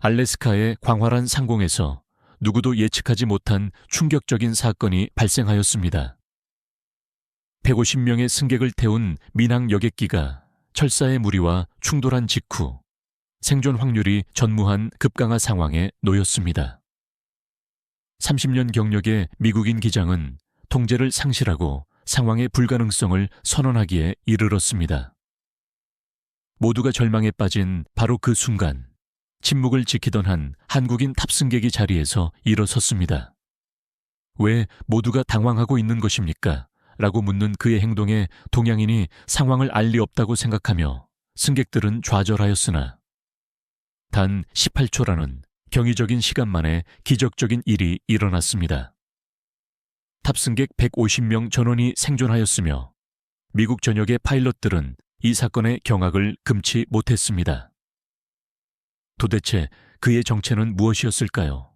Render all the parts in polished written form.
알래스카의 광활한 상공에서 누구도 예측하지 못한 충격적인 사건이 발생하였습니다. 150명의 승객을 태운 민항 여객기가 철사의 무리와 충돌한 직후 생존 확률이 전무한 급강하 상황에 놓였습니다. 30년 경력의 미국인 기장은 통제를 상실하고 상황의 불가능성을 선언하기에 이르렀습니다. 모두가 절망에 빠진 바로 그 순간 침묵을 지키던 한 한국인 탑승객이 자리에서 일어섰습니다. 왜 모두가 당황하고 있는 것입니까? 라고 묻는 그의 행동에 동양인이 상황을 알 리 없다고 생각하며 승객들은 좌절하였으나 단 18초라는 경이적인 시간 만에 기적적인 일이 일어났습니다. 탑승객 150명 전원이 생존하였으며 미국 전역의 파일럿들은 이 사건의 경악을 금치 못했습니다. 도대체 그의 정체는 무엇이었을까요?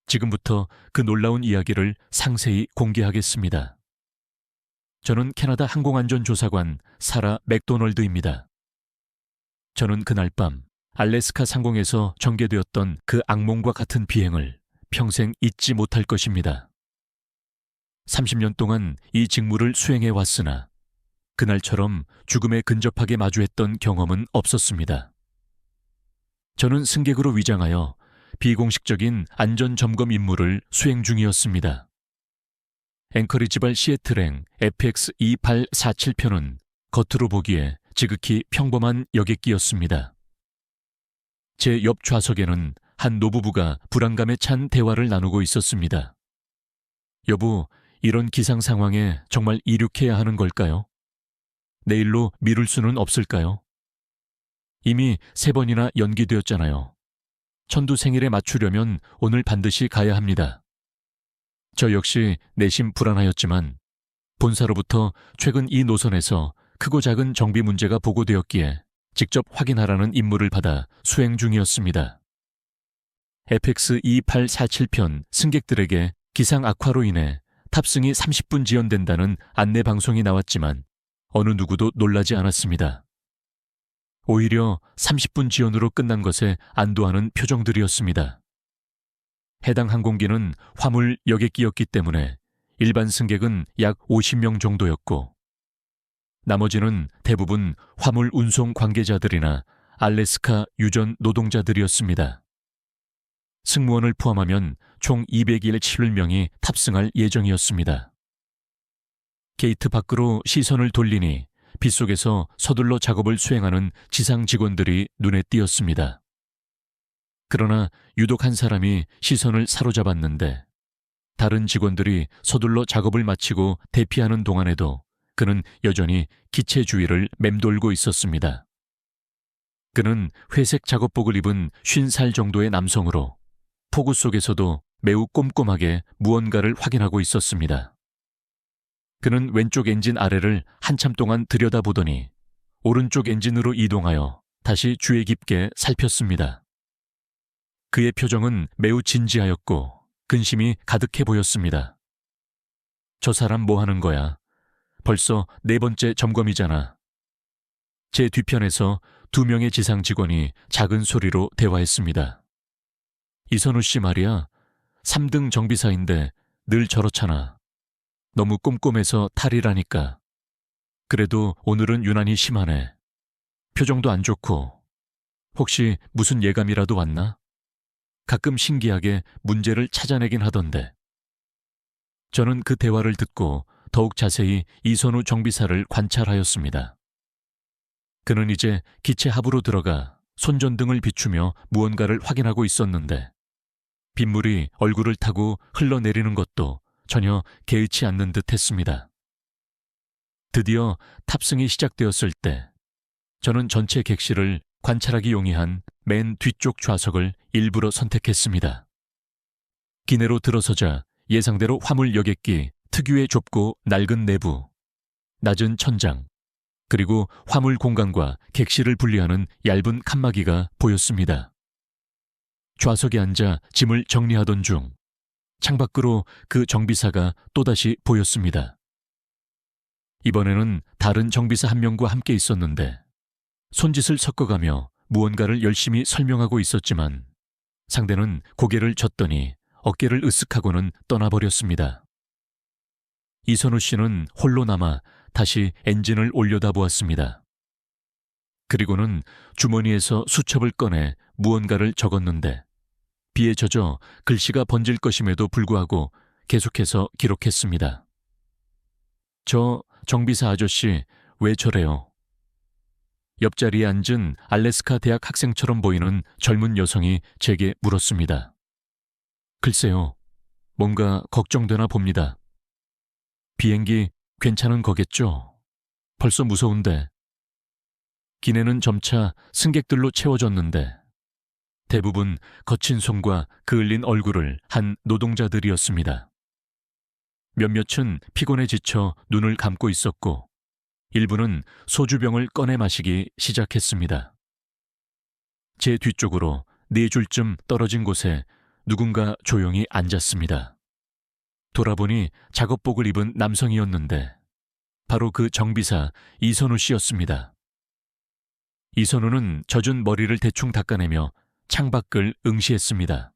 지금부터 그 놀라운 이야기를 상세히 공개하겠습니다. 저는 캐나다 항공안전조사관 사라 맥도널드입니다. 저는 그날 밤 알래스카 상공에서 전개되었던 그 악몽과 같은 비행을 평생 잊지 못할 것입니다. 30년 동안 이 직무를 수행해 왔으나 그날처럼 죽음에 근접하게 마주했던 경험은 없었습니다. 저는 승객으로 위장하여 비공식적인 안전점검 임무를 수행 중이었습니다. 앵커리지발 시애틀행 FX 2847편은 겉으로 보기에 지극히 평범한 여객기였습니다. 제 옆 좌석에는 한 노부부가 불안감에 찬 대화를 나누고 있었습니다. 여보, 이런 기상 상황에 정말 이륙해야 하는 걸까요? 내일로 미룰 수는 없을까요? 이미 3번이나 연기되었잖아요. 천두 생일에 맞추려면 오늘 반드시 가야 합니다. 저 역시 내심 불안하였지만 본사로부터 최근 이 노선에서 크고 작은 정비 문제가 보고되었기에 직접 확인하라는 임무를 받아 수행 중이었습니다. FX 2847편 승객들에게 기상 악화로 인해 탑승이 30분 지연된다는 안내 방송이 나왔지만 어느 누구도 놀라지 않았습니다. 오히려 30분 지연으로 끝난 것에 안도하는 표정들이었습니다. 해당 항공기는 화물 여객기였기 때문에 일반 승객은 약 50명 정도였고 나머지는 대부분 화물 운송 관계자들이나 알래스카 유전 노동자들이었습니다. 승무원을 포함하면 총 217명이 탑승할 예정이었습니다. 게이트 밖으로 시선을 돌리니 빗속에서 서둘러 작업을 수행하는 지상 직원들이 눈에 띄었습니다. 그러나 유독 한 사람이 시선을 사로잡았는데 다른 직원들이 서둘러 작업을 마치고 대피하는 동안에도 그는 여전히 기체 주위를 맴돌고 있었습니다. 그는 회색 작업복을 입은 50살 정도의 남성으로 폭우 속에서도 매우 꼼꼼하게 무언가를 확인하고 있었습니다. 그는 왼쪽 엔진 아래를 한참 동안 들여다보더니 오른쪽 엔진으로 이동하여 다시 주의 깊게 살폈습니다. 그의 표정은 매우 진지하였고 근심이 가득해 보였습니다. 저 사람 뭐 하는 거야? 벌써 4번째 점검이잖아. 제 뒤편에서 2명의 지상 직원이 작은 소리로 대화했습니다. 이선우 씨 말이야. 3등 정비사인데 늘 저렇잖아. 너무 꼼꼼해서 탈이라니까. 그래도 오늘은 유난히 심하네. 표정도 안 좋고. 혹시 무슨 예감이라도 왔나? 가끔 신기하게 문제를 찾아내긴 하던데. 저는 그 대화를 듣고 더욱 자세히 이선우 정비사를 관찰하였습니다. 그는 이제 기체 하부로 들어가 손전등을 비추며 무언가를 확인하고 있었는데 빗물이 얼굴을 타고 흘러내리는 것도 전혀 개의치 않는 듯 했습니다. 드디어 탑승이 시작되었을 때 저는 전체 객실을 관찰하기 용이한 맨 뒤쪽 좌석을 일부러 선택했습니다. 기내로 들어서자 예상대로 화물 여객기 특유의 좁고 낡은 내부, 낮은 천장, 그리고 화물 공간과 객실을 분리하는 얇은 칸막이가 보였습니다. 좌석에 앉아 짐을 정리하던 중 창밖으로 그 정비사가 또다시 보였습니다. 이번에는 다른 정비사 한 명과 함께 있었는데 손짓을 섞어가며 무언가를 열심히 설명하고 있었지만 상대는 고개를 젓더니 어깨를 으쓱하고는 떠나버렸습니다. 이선우 씨는 홀로 남아 다시 엔진을 올려다보았습니다. 그리고는 주머니에서 수첩을 꺼내 무언가를 적었는데 비에 젖어 글씨가 번질 것임에도 불구하고 계속해서 기록했습니다. 저 정비사 아저씨 왜 저래요? 옆자리에 앉은 알래스카 대학 학생처럼 보이는 젊은 여성이 제게 물었습니다. 글쎄요, 뭔가 걱정되나 봅니다. 비행기 괜찮은 거겠죠? 벌써 무서운데. 기내는 점차 승객들로 채워졌는데 대부분 거친 손과 그을린 얼굴을 한 노동자들이었습니다. 몇몇은 피곤에 지쳐 눈을 감고 있었고 일부는 소주병을 꺼내 마시기 시작했습니다. 제 뒤쪽으로 4줄쯤 떨어진 곳에 누군가 조용히 앉았습니다. 돌아보니 작업복을 입은 남성이었는데 바로 그 정비사 이선우 씨였습니다. 이선우는 젖은 머리를 대충 닦아내며 창밖을 응시했습니다.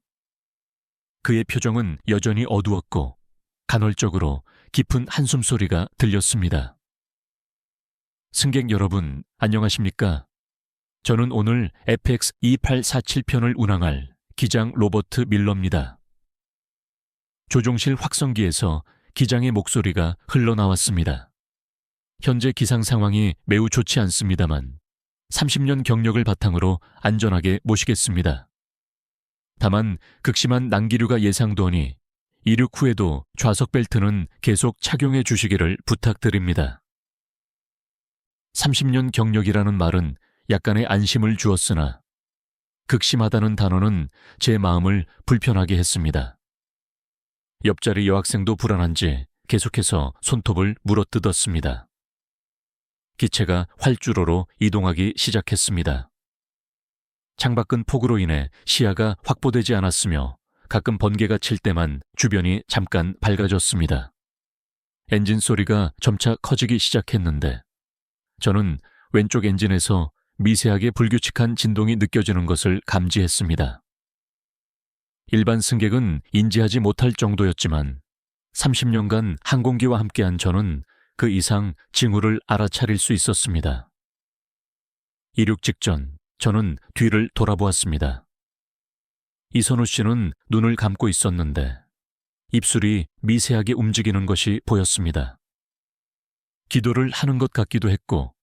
그의 표정은 여전히 어두웠고 간헐적으로 깊은 한숨 소리가 들렸습니다. 승객 여러분, 안녕하십니까? 저는 오늘 FX 2847편을 운항할 기장 로버트 밀러입니다. 조종실 확성기에서 기장의 목소리가 흘러나왔습니다. 현재 기상 상황이 매우 좋지 않습니다만 30년 경력을 바탕으로 안전하게 모시겠습니다. 다만 극심한 난기류가 예상되오니 이륙 후에도 좌석 벨트는 계속 착용해 주시기를 부탁드립니다. 30년 경력이라는 말은 약간의 안심을 주었으나 극심하다는 단어는 제 마음을 불편하게 했습니다. 옆자리 여학생도 불안한지 계속해서 손톱을 물어뜯었습니다. 기체가 활주로로 이동하기 시작했습니다. 창밖은 폭우로 인해 시야가 확보되지 않았으며 가끔 번개가 칠 때만 주변이 잠깐 밝아졌습니다. 엔진 소리가 점차 커지기 시작했는데 저는 왼쪽 엔진에서 미세하게 불규칙한 진동이 느껴지는 것을 감지했습니다. 일반 승객은 인지하지 못할 정도였지만 30년간 항공기와 함께한 저는 그 이상 징후를 알아차릴 수 있었습니다. 이륙 직전 저는 뒤를 돌아보았습니다. 이선우 씨는 눈을 감고 있었는데 입술이 미세하게 움직이는 것이 보였습니다. 기도를 하는 것 같기도 했고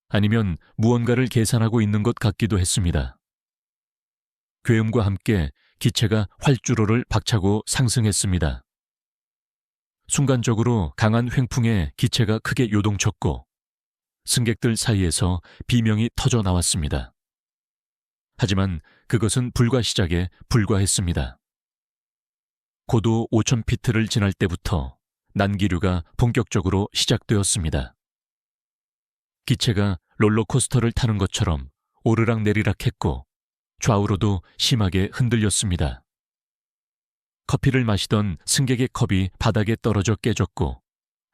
아니면 무언가를 계산하고 있는 것 같기도 했습니다. 괴음과 함께 기체가 활주로를 박차고 상승했습니다. 순간적으로 강한 횡풍에 기체가 크게 요동쳤고 승객들 사이에서 비명이 터져 나왔습니다. 하지만 그것은 불과 시작에 불과했습니다. 고도 5,000피트를 지날 때부터 난기류가 본격적으로 시작되었습니다. 기체가 롤러코스터를 타는 것처럼 오르락내리락 했고 좌우로도 심하게 흔들렸습니다. 커피를 마시던 승객의 컵이 바닥에 떨어져 깨졌고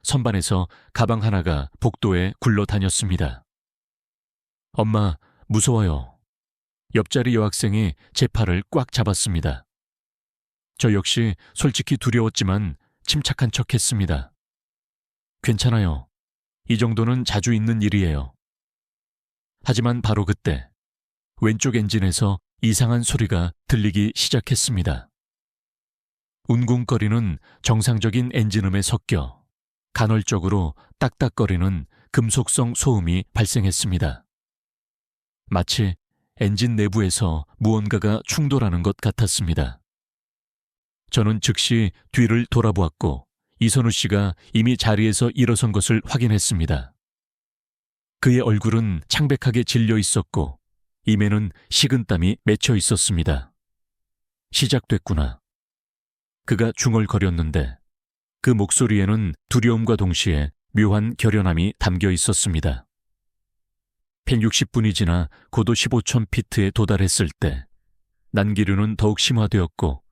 선반에서 가방 하나가 복도에 굴러다녔습니다. 엄마, 무서워요. 옆자리 여학생이 제 팔을 꽉 잡았습니다. 저 역시 솔직히 두려웠지만 침착한 척 했습니다. 괜찮아요. 이 정도는 자주 있는 일이에요. 하지만 바로 그때 왼쪽 엔진에서 이상한 소리가 들리기 시작했습니다. 웅궁거리는 정상적인 엔진음에 섞여 간헐적으로 딱딱거리는 금속성 소음이 발생했습니다. 마치 엔진 내부에서 무언가가 충돌하는 것 같았습니다. 저는 즉시 뒤를 돌아보았고 이선우 씨가 이미 자리에서 일어선 것을 확인했습니다. 그의 얼굴은 창백하게 질려 있었고 입에는 식은땀이 맺혀 있었습니다. 시작됐구나. 그가 중얼거렸는데 그 목소리에는 두려움과 동시에 묘한 결연함이 담겨 있었습니다. 160분이 지나 고도 15,000피트에 도달했을 때 난기류는 더욱 심화되었고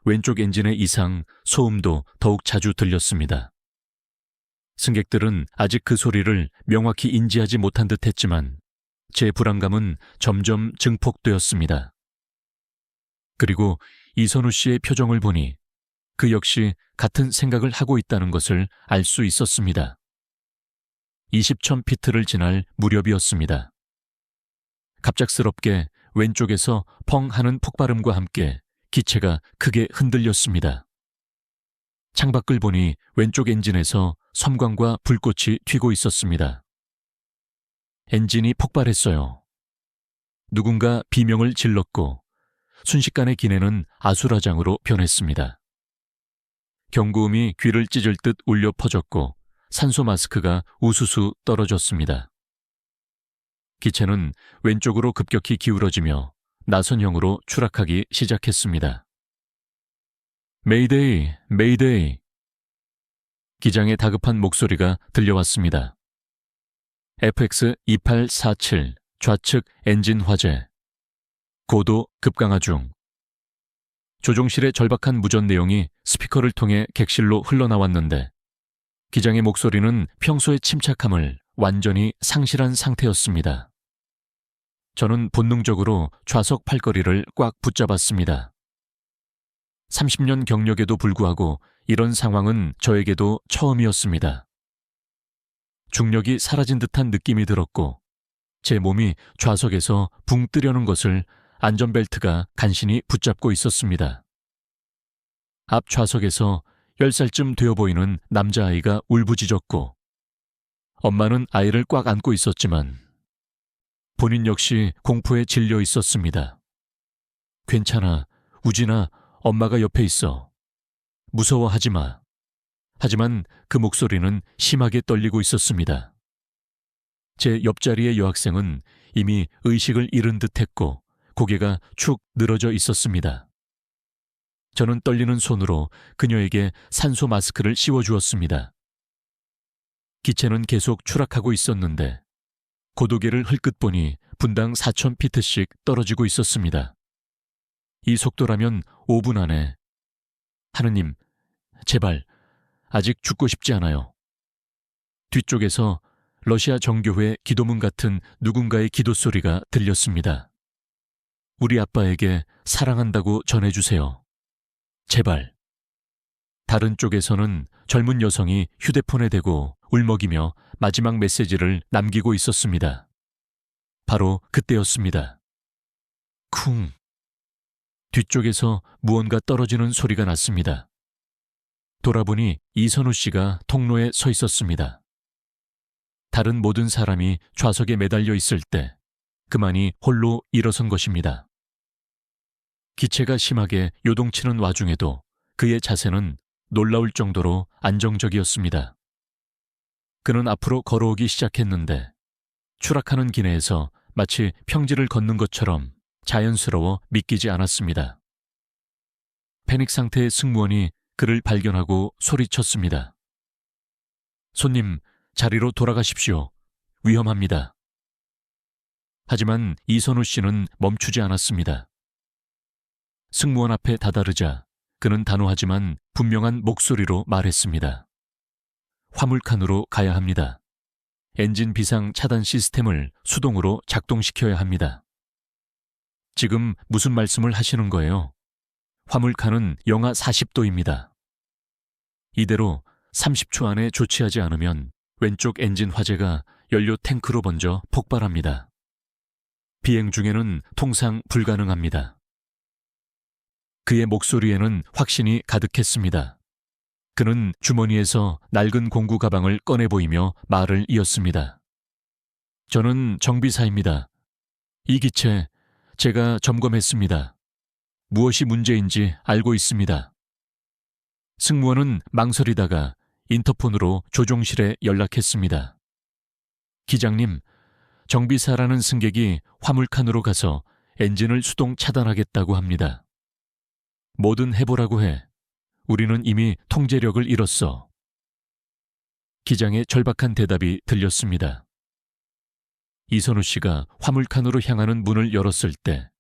왼쪽 엔진의 이상, 소음도 더욱 자주 들렸습니다. 승객들은 아직 그 소리를 명확히 인지하지 못한 듯 했지만 제 불안감은 점점 증폭되었습니다. 그리고 이선우 씨의 표정을 보니 그 역시 같은 생각을 하고 있다는 것을 알 수 있었습니다. 20,000피트를 지날 무렵이었습니다. 갑작스럽게 왼쪽에서 펑 하는 폭발음과 함께 기체가 크게 흔들렸습니다. 창밖을 보니 왼쪽 엔진에서 섬광과 불꽃이 튀고 있었습니다. 엔진이 폭발했어요. 누군가 비명을 질렀고 순식간에 기내는 아수라장으로 변했습니다. 경고음이 귀를 찢을 듯 울려 퍼졌고 산소 마스크가 우수수 떨어졌습니다. 기체는 왼쪽으로 급격히 기울어지며 나선형으로 추락하기 시작했습니다. 메이데이, 메이데이. 기장의 다급한 목소리가 들려왔습니다. FX-2847 좌측 엔진 화재. 고도 급강하 중. 조종실의 절박한 무전 내용이 스피커를 통해 객실로 흘러나왔는데 기장의 목소리는 평소의 침착함을 완전히 상실한 상태였습니다. 저는 본능적으로 좌석 팔걸이를 꽉 붙잡았습니다. 30년 경력에도 불구하고 이런 상황은 저에게도 처음이었습니다. 중력이 사라진 듯한 느낌이 들었고 제 몸이 좌석에서 붕 뜨려는 것을 안전벨트가 간신히 붙잡고 있었습니다. 앞 좌석에서 10살쯤 되어 보이는 남자아이가 울부짖었고 엄마는 아이를 꽉 안고 있었지만 본인 역시 공포에 질려 있었습니다. 괜찮아, 우진아, 엄마가 옆에 있어. 무서워하지 마. 하지만 그 목소리는 심하게 떨리고 있었습니다. 제 옆자리의 여학생은 이미 의식을 잃은 듯했고 고개가 축 늘어져 있었습니다. 저는 떨리는 손으로 그녀에게 산소 마스크를 씌워주었습니다. 기체는 계속 추락하고 있었는데 고도계를 흘끗 보니 분당 4,000피트씩 떨어지고 있었습니다. 이 속도라면 5분 안에. 하느님, 제발, 아직 죽고 싶지 않아요. 뒤쪽에서 러시아 정교회 기도문 같은 누군가의 기도 소리가 들렸습니다. 우리 아빠에게 사랑한다고 전해주세요. 제발. 다른 쪽에서는 젊은 여성이 휴대폰에 대고 울먹이며 마지막 메시지를 남기고 있었습니다. 바로 그때였습니다. 쿵. 뒤쪽에서 무언가 떨어지는 소리가 났습니다. 돌아보니 이선우 씨가 통로에 서 있었습니다. 다른 모든 사람이 좌석에 매달려 있을 때 그만이 홀로 일어선 것입니다. 기체가 심하게 요동치는 와중에도 그의 자세는 놀라울 정도로 안정적이었습니다. 그는 앞으로 걸어오기 시작했는데 추락하는 기내에서 마치 평지를 걷는 것처럼 자연스러워 믿기지 않았습니다. 패닉 상태의 승무원이 그를 발견하고 소리쳤습니다. 손님, 자리로 돌아가십시오. 위험합니다. 하지만 이선우 씨는 멈추지 않았습니다. 승무원 앞에 다다르자 그는 단호하지만 분명한 목소리로 말했습니다. 화물칸으로 가야 합니다. 엔진 비상 차단 시스템을 수동으로 작동시켜야 합니다. 지금 무슨 말씀을 하시는 거예요? 화물칸은 영하 40도입니다. 이대로 30초 안에 조치하지 않으면 왼쪽 엔진 화재가 연료 탱크로 번져 폭발합니다. 비행 중에는 통상 불가능합니다. 그의 목소리에는 확신이 가득했습니다. 그는 주머니에서 낡은 공구 가방을 꺼내 보이며 말을 이었습니다. 저는 정비사입니다. 이 기체 제가 점검했습니다. 무엇이 문제인지 알고 있습니다. 승무원은 망설이다가 인터폰으로 조종실에 연락했습니다. 기장님, 정비사라는 승객이 화물칸으로 가서 엔진을 수동 차단하겠다고 합니다. 뭐든 해보라고 해. 우리는 이미 통제력을 잃었어. 기장의 절박한 대답이 들렸습니다. 이선우 씨가 화물칸으로 향하는 문을 열었을 때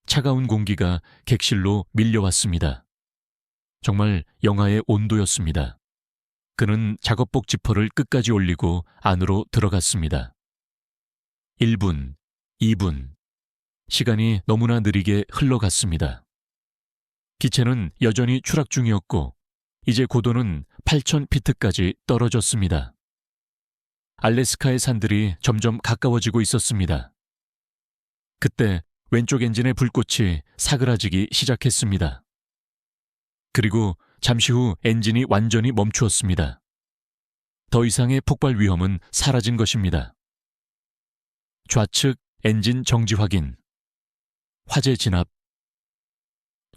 차가운 공기가 객실로 밀려왔습니다. 정말 영하의 온도였습니다. 그는 작업복 지퍼를 끝까지 올리고 안으로 들어갔습니다. 1분, 2분. 시간이 너무나 느리게 흘러갔습니다. 기체는 여전히 추락 중이었고 이제 고도는 8,000피트까지 떨어졌습니다. 알래스카의 산들이 점점 가까워지고 있었습니다. 그때 왼쪽 엔진의 불꽃이 사그라지기 시작했습니다. 그리고 잠시 후 엔진이 완전히 멈추었습니다. 더 이상의 폭발 위험은 사라진 것입니다. 좌측 엔진 정지 확인. 화재 진압.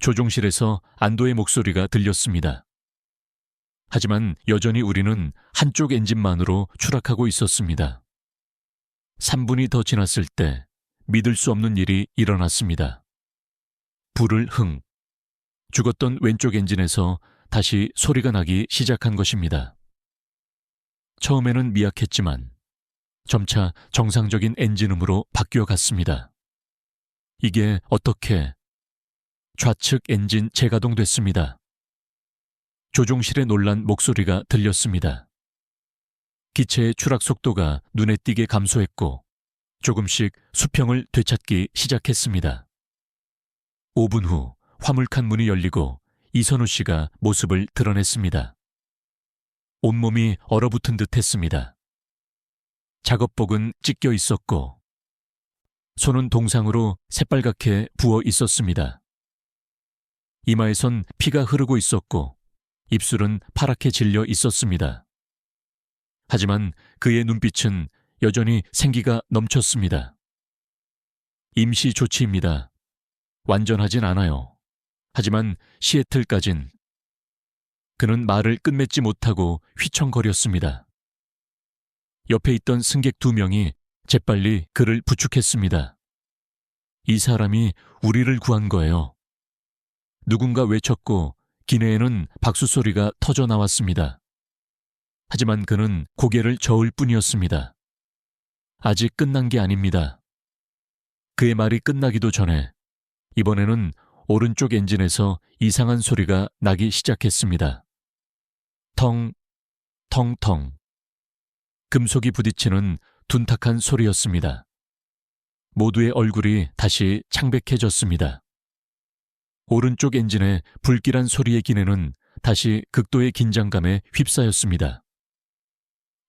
조종실에서 안도의 목소리가 들렸습니다. 하지만 여전히 우리는 한쪽 엔진만으로 추락하고 있었습니다. 3분이 더 지났을 때 믿을 수 없는 일이 일어났습니다. 불을 흥. 죽었던 왼쪽 엔진에서 다시 소리가 나기 시작한 것입니다. 처음에는 미약했지만 점차 정상적인 엔진음으로 바뀌어갔습니다. 이게 어떻게? 좌측 엔진 재가동됐습니다. 조종실에 놀란 목소리가 들렸습니다. 기체의 추락 속도가 눈에 띄게 감소했고 조금씩 수평을 되찾기 시작했습니다. 5분 후 화물칸 문이 열리고 이선우 씨가 모습을 드러냈습니다. 온몸이 얼어붙은 듯 했습니다. 작업복은 찢겨 있었고 손은 동상으로 새빨갛게 부어 있었습니다. 이마에선 피가 흐르고 있었고 입술은 파랗게 질려 있었습니다. 하지만 그의 눈빛은 여전히 생기가 넘쳤습니다. 임시 조치입니다. 완전하진 않아요. 하지만 시애틀까진. 그는 말을 끝맺지 못하고 휘청거렸습니다. 옆에 있던 승객 2명이 재빨리 그를 부축했습니다. 이 사람이 우리를 구한 거예요. 누군가 외쳤고 기내에는 박수 소리가 터져 나왔습니다. 하지만 그는 고개를 저을 뿐이었습니다. 아직 끝난 게 아닙니다. 그의 말이 끝나기도 전에 이번에는 오른쪽 엔진에서 이상한 소리가 나기 시작했습니다. 텅, 텅텅. 금속이 부딪히는 둔탁한 소리였습니다. 모두의 얼굴이 다시 창백해졌습니다. 오른쪽 엔진의 불길한 소리의 기내는 다시 극도의 긴장감에 휩싸였습니다.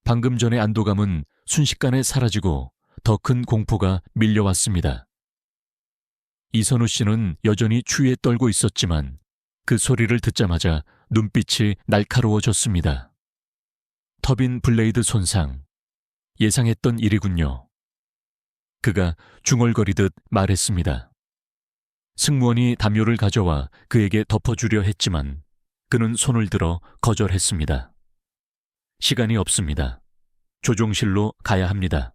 방금 전의 안도감은 순식간에 사라지고 더 큰 공포가 밀려왔습니다. 이선우 씨는 여전히 추위에 떨고 있었지만 그 소리를 듣자마자 눈빛이 날카로워졌습니다. 터빈 블레이드 손상. 예상했던 일이군요. 그가 중얼거리듯 말했습니다. 승무원이 담요를 가져와 그에게 덮어주려 했지만 그는 손을 들어 거절했습니다. 시간이 없습니다. 조종실로 가야 합니다.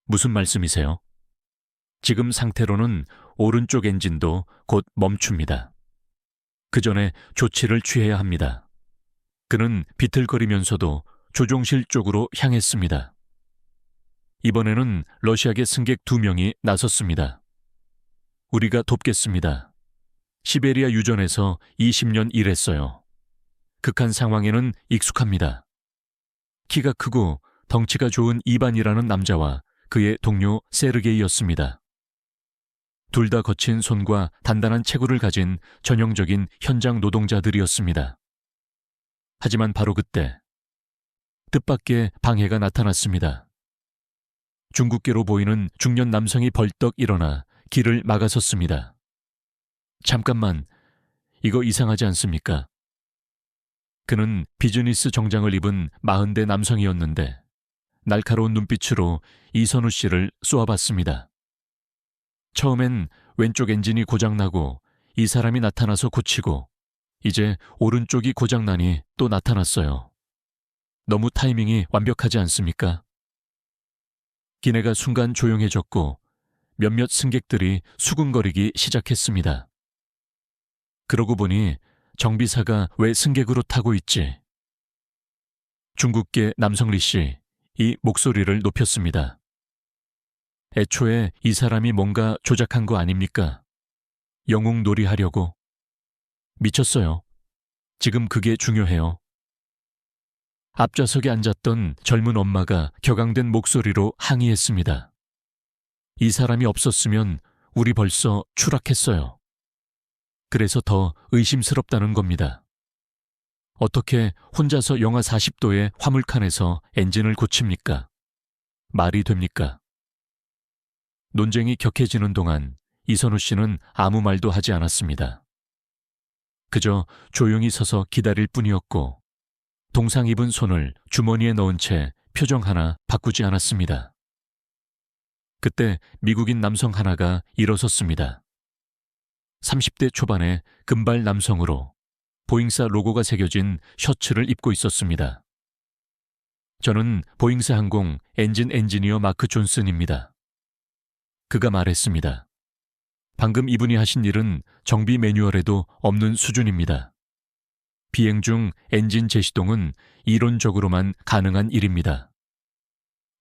무슨 말씀이세요? 지금 상태로는 오른쪽 엔진도 곧 멈춥니다. 그 전에 조치를 취해야 합니다. 그는 비틀거리면서도 조종실 쪽으로 향했습니다. 이번에는 러시아계 승객 2명이 나섰습니다. 우리가 돕겠습니다. 시베리아 유전에서 20년 일했어요. 극한 상황에는 익숙합니다. 키가 크고 덩치가 좋은 이반이라는 남자와 그의 동료 세르게이였습니다. 둘 다 거친 손과 단단한 체구를 가진 전형적인 현장 노동자들이었습니다. 하지만 바로 그때 뜻밖의 방해가 나타났습니다. 중국계로 보이는 중년 남성이 벌떡 일어나 길을 막아섰습니다. 잠깐만, 이거 이상하지 않습니까? 그는 비즈니스 정장을 입은 40대 남성이었는데 날카로운 눈빛으로 이선우 씨를 쏘아봤습니다. 처음엔 왼쪽 엔진이 고장나고 이 사람이 나타나서 고치고 이제 오른쪽이 고장나니 또 나타났어요. 너무 타이밍이 완벽하지 않습니까? 기내가 순간 조용해졌고 몇몇 승객들이 수군거리기 시작했습니다. 그러고 보니 정비사가 왜 승객으로 타고 있지? 중국계 남성 리 씨, 이 목소리를 높였습니다. 애초에 이 사람이 뭔가 조작한 거 아닙니까? 영웅놀이 하려고. 미쳤어요. 지금 그게 중요해요. 앞좌석에 앉았던 젊은 엄마가 격앙된 목소리로 항의했습니다. 이 사람이 없었으면 우리 벌써 추락했어요. 그래서 더 의심스럽다는 겁니다. 어떻게 혼자서 영하 40도의 화물칸에서 엔진을 고칩니까? 말이 됩니까? 논쟁이 격해지는 동안 이선우 씨는 아무 말도 하지 않았습니다. 그저 조용히 서서 기다릴 뿐이었고 동상 입은 손을 주머니에 넣은 채 표정 하나 바꾸지 않았습니다. 그때 미국인 남성 하나가 일어섰습니다. 30대 초반의 금발 남성으로 보잉사 로고가 새겨진 셔츠를 입고 있었습니다. 저는 보잉사 항공 엔진 엔지니어 마크 존슨입니다. 그가 말했습니다. 방금 이분이 하신 일은 정비 매뉴얼에도 없는 수준입니다. 비행 중 엔진 재시동은 이론적으로만 가능한 일입니다.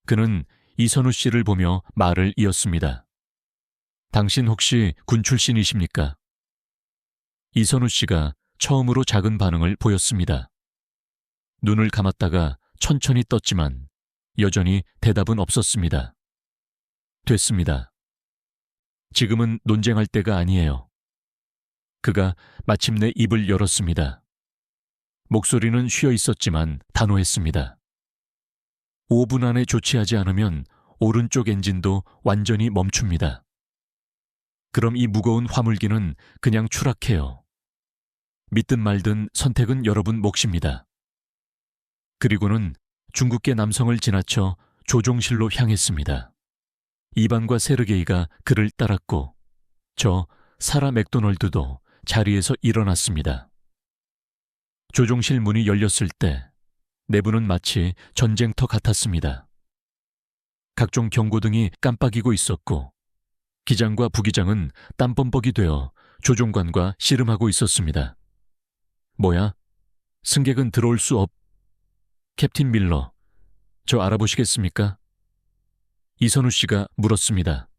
그는 이선우 씨를 보며 말을 이었습니다. 당신 혹시 군 출신이십니까? 이선우 씨가 처음으로 작은 반응을 보였습니다. 눈을 감았다가 천천히 떴지만 여전히 대답은 없었습니다. 됐습니다. 지금은 논쟁할 때가 아니에요. 그가 마침내 입을 열었습니다. 목소리는 쉬어 있었지만 단호했습니다. 5분 안에 조치하지 않으면 오른쪽 엔진도 완전히 멈춥니다. 그럼 이 무거운 화물기는 그냥 추락해요. 믿든 말든 선택은 여러분 몫입니다. 그리고는 중국계 남성을 지나쳐 조종실로 향했습니다. 이반과 세르게이가 그를 따랐고 저 사라 맥도널드도 자리에서 일어났습니다. 조종실 문이 열렸을 때 내부는 마치 전쟁터 같았습니다. 각종 경고등이 깜빡이고 있었고 기장과 부기장은 땀범벅이 되어 조종관과 씨름하고 있었습니다. 뭐야? 승객은 들어올 수 없... 캡틴 밀러, 저 알아보시겠습니까? 이선우 씨가 물었습니다.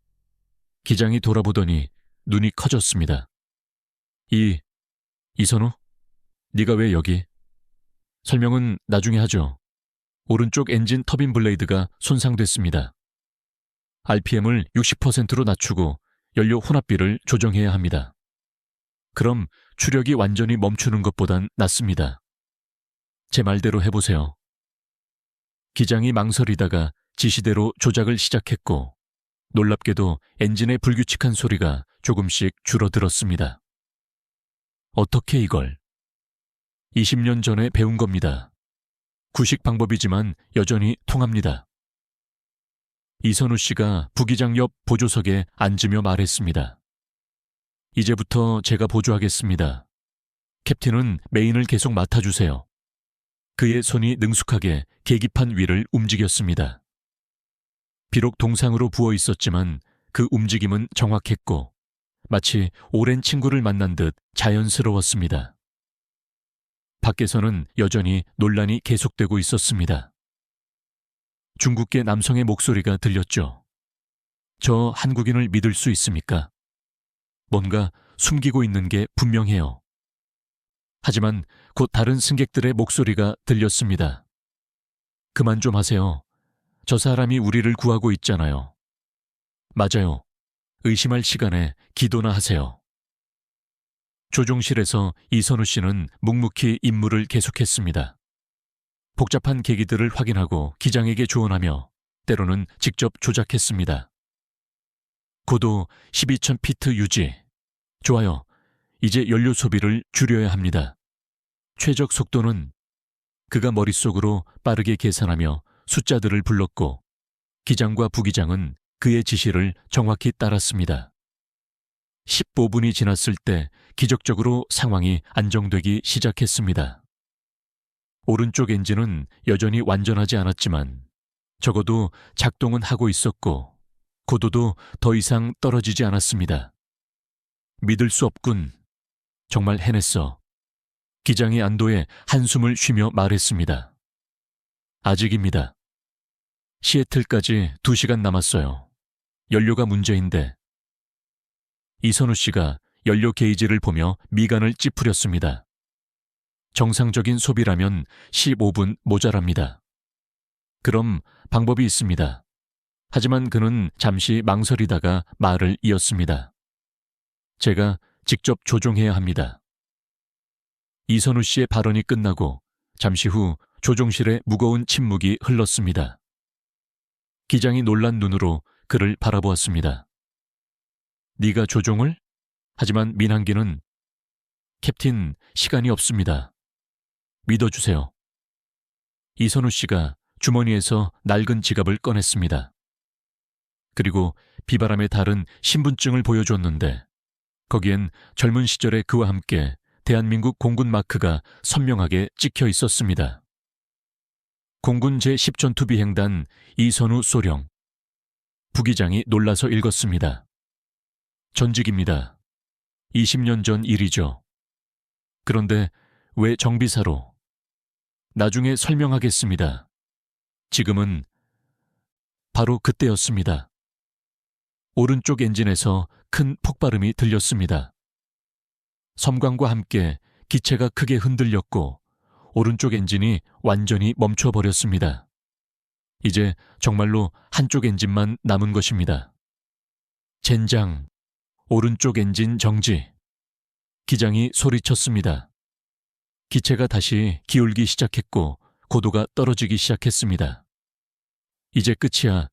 기장이 돌아보더니 눈이 커졌습니다. 이선우? 네가 왜 여기? 설명은 나중에 하죠. 오른쪽 엔진 터빈 블레이드가 손상됐습니다. RPM을 60%로 낮추고 연료 혼합비를 조정해야 합니다. 그럼 추력이 완전히 멈추는 것보단 낫습니다. 제 말대로 해보세요. 기장이 망설이다가 지시대로 조작을 시작했고 놀랍게도 엔진의 불규칙한 소리가 조금씩 줄어들었습니다. 어떻게 이걸? 20년 전에 배운 겁니다. 구식 방법이지만 여전히 통합니다. 이선우 씨가 부기장 옆 보조석에 앉으며 말했습니다. 이제부터 제가 보조하겠습니다. 캡틴은 메인을 계속 맡아주세요. 그의 손이 능숙하게 계기판 위를 움직였습니다. 비록 동상으로 부어 있었지만 그 움직임은 정확했고 마치 오랜 친구를 만난 듯 자연스러웠습니다. 밖에서는 여전히 논란이 계속되고 있었습니다. 중국계 남성의 목소리가 들렸죠. 저 한국인을 믿을 수 있습니까? 뭔가 숨기고 있는 게 분명해요. 하지만 곧 다른 승객들의 목소리가 들렸습니다. 그만 좀 하세요. 저 사람이 우리를 구하고 있잖아요. 맞아요. 의심할 시간에 기도나 하세요. 조종실에서 이선우 씨는 묵묵히 임무를 계속했습니다. 복잡한 계기들을 확인하고 기장에게 조언하며 때로는 직접 조작했습니다. 고도 12,000피트 유지. 좋아요. 이제 연료 소비를 줄여야 합니다. 최적 속도는... 그가 머릿속으로 빠르게 계산하며 숫자들을 불렀고 기장과 부기장은 그의 지시를 정확히 따랐습니다. 15분이 지났을 때 기적적으로 상황이 안정되기 시작했습니다. 오른쪽 엔진은 여전히 완전하지 않았지만 적어도 작동은 하고 있었고 고도도 더 이상 떨어지지 않았습니다. 믿을 수 없군. 정말 해냈어. 기장이 안도에 한숨을 쉬며 말했습니다. 아직입니다. 시애틀까지 2시간 남았어요. 연료가 문제인데. 이선우 씨가 연료 게이지를 보며 미간을 찌푸렸습니다. 정상적인 소비라면 15분 모자랍니다. 그럼 방법이 있습니다. 하지만 그는 잠시 망설이다가 말을 이었습니다. 제가 직접 조종해야 합니다. 이선우 씨의 발언이 끝나고 잠시 후 조종실에 무거운 침묵이 흘렀습니다. 기장이 놀란 눈으로 그를 바라보았습니다. 네가 조종을? 하지만 민항기는 캡틴, 시간이 없습니다. 믿어주세요. 이선우 씨가 주머니에서 낡은 지갑을 꺼냈습니다. 그리고 비바람에 달은 신분증을 보여줬는데 거기엔 젊은 시절의 그와 함께 대한민국 공군 마크가 선명하게 찍혀 있었습니다. 공군 제10전투비행단 이선우 소령. 부기장이 놀라서 읽었습니다. 전직입니다. 20년 전 일이죠. 그런데 왜 정비사로? 나중에 설명하겠습니다. 지금은 바로 그때였습니다. 오른쪽 엔진에서 큰 폭발음이 들렸습니다. 섬광과 함께 기체가 크게 흔들렸고 오른쪽 엔진이 완전히 멈춰버렸습니다. 이제 정말로 한쪽 엔진만 남은 것입니다. 젠장, 오른쪽 엔진 정지. 기장이 소리쳤습니다. 기체가 다시 기울기 시작했고 고도가 떨어지기 시작했습니다. 이제 끝이야.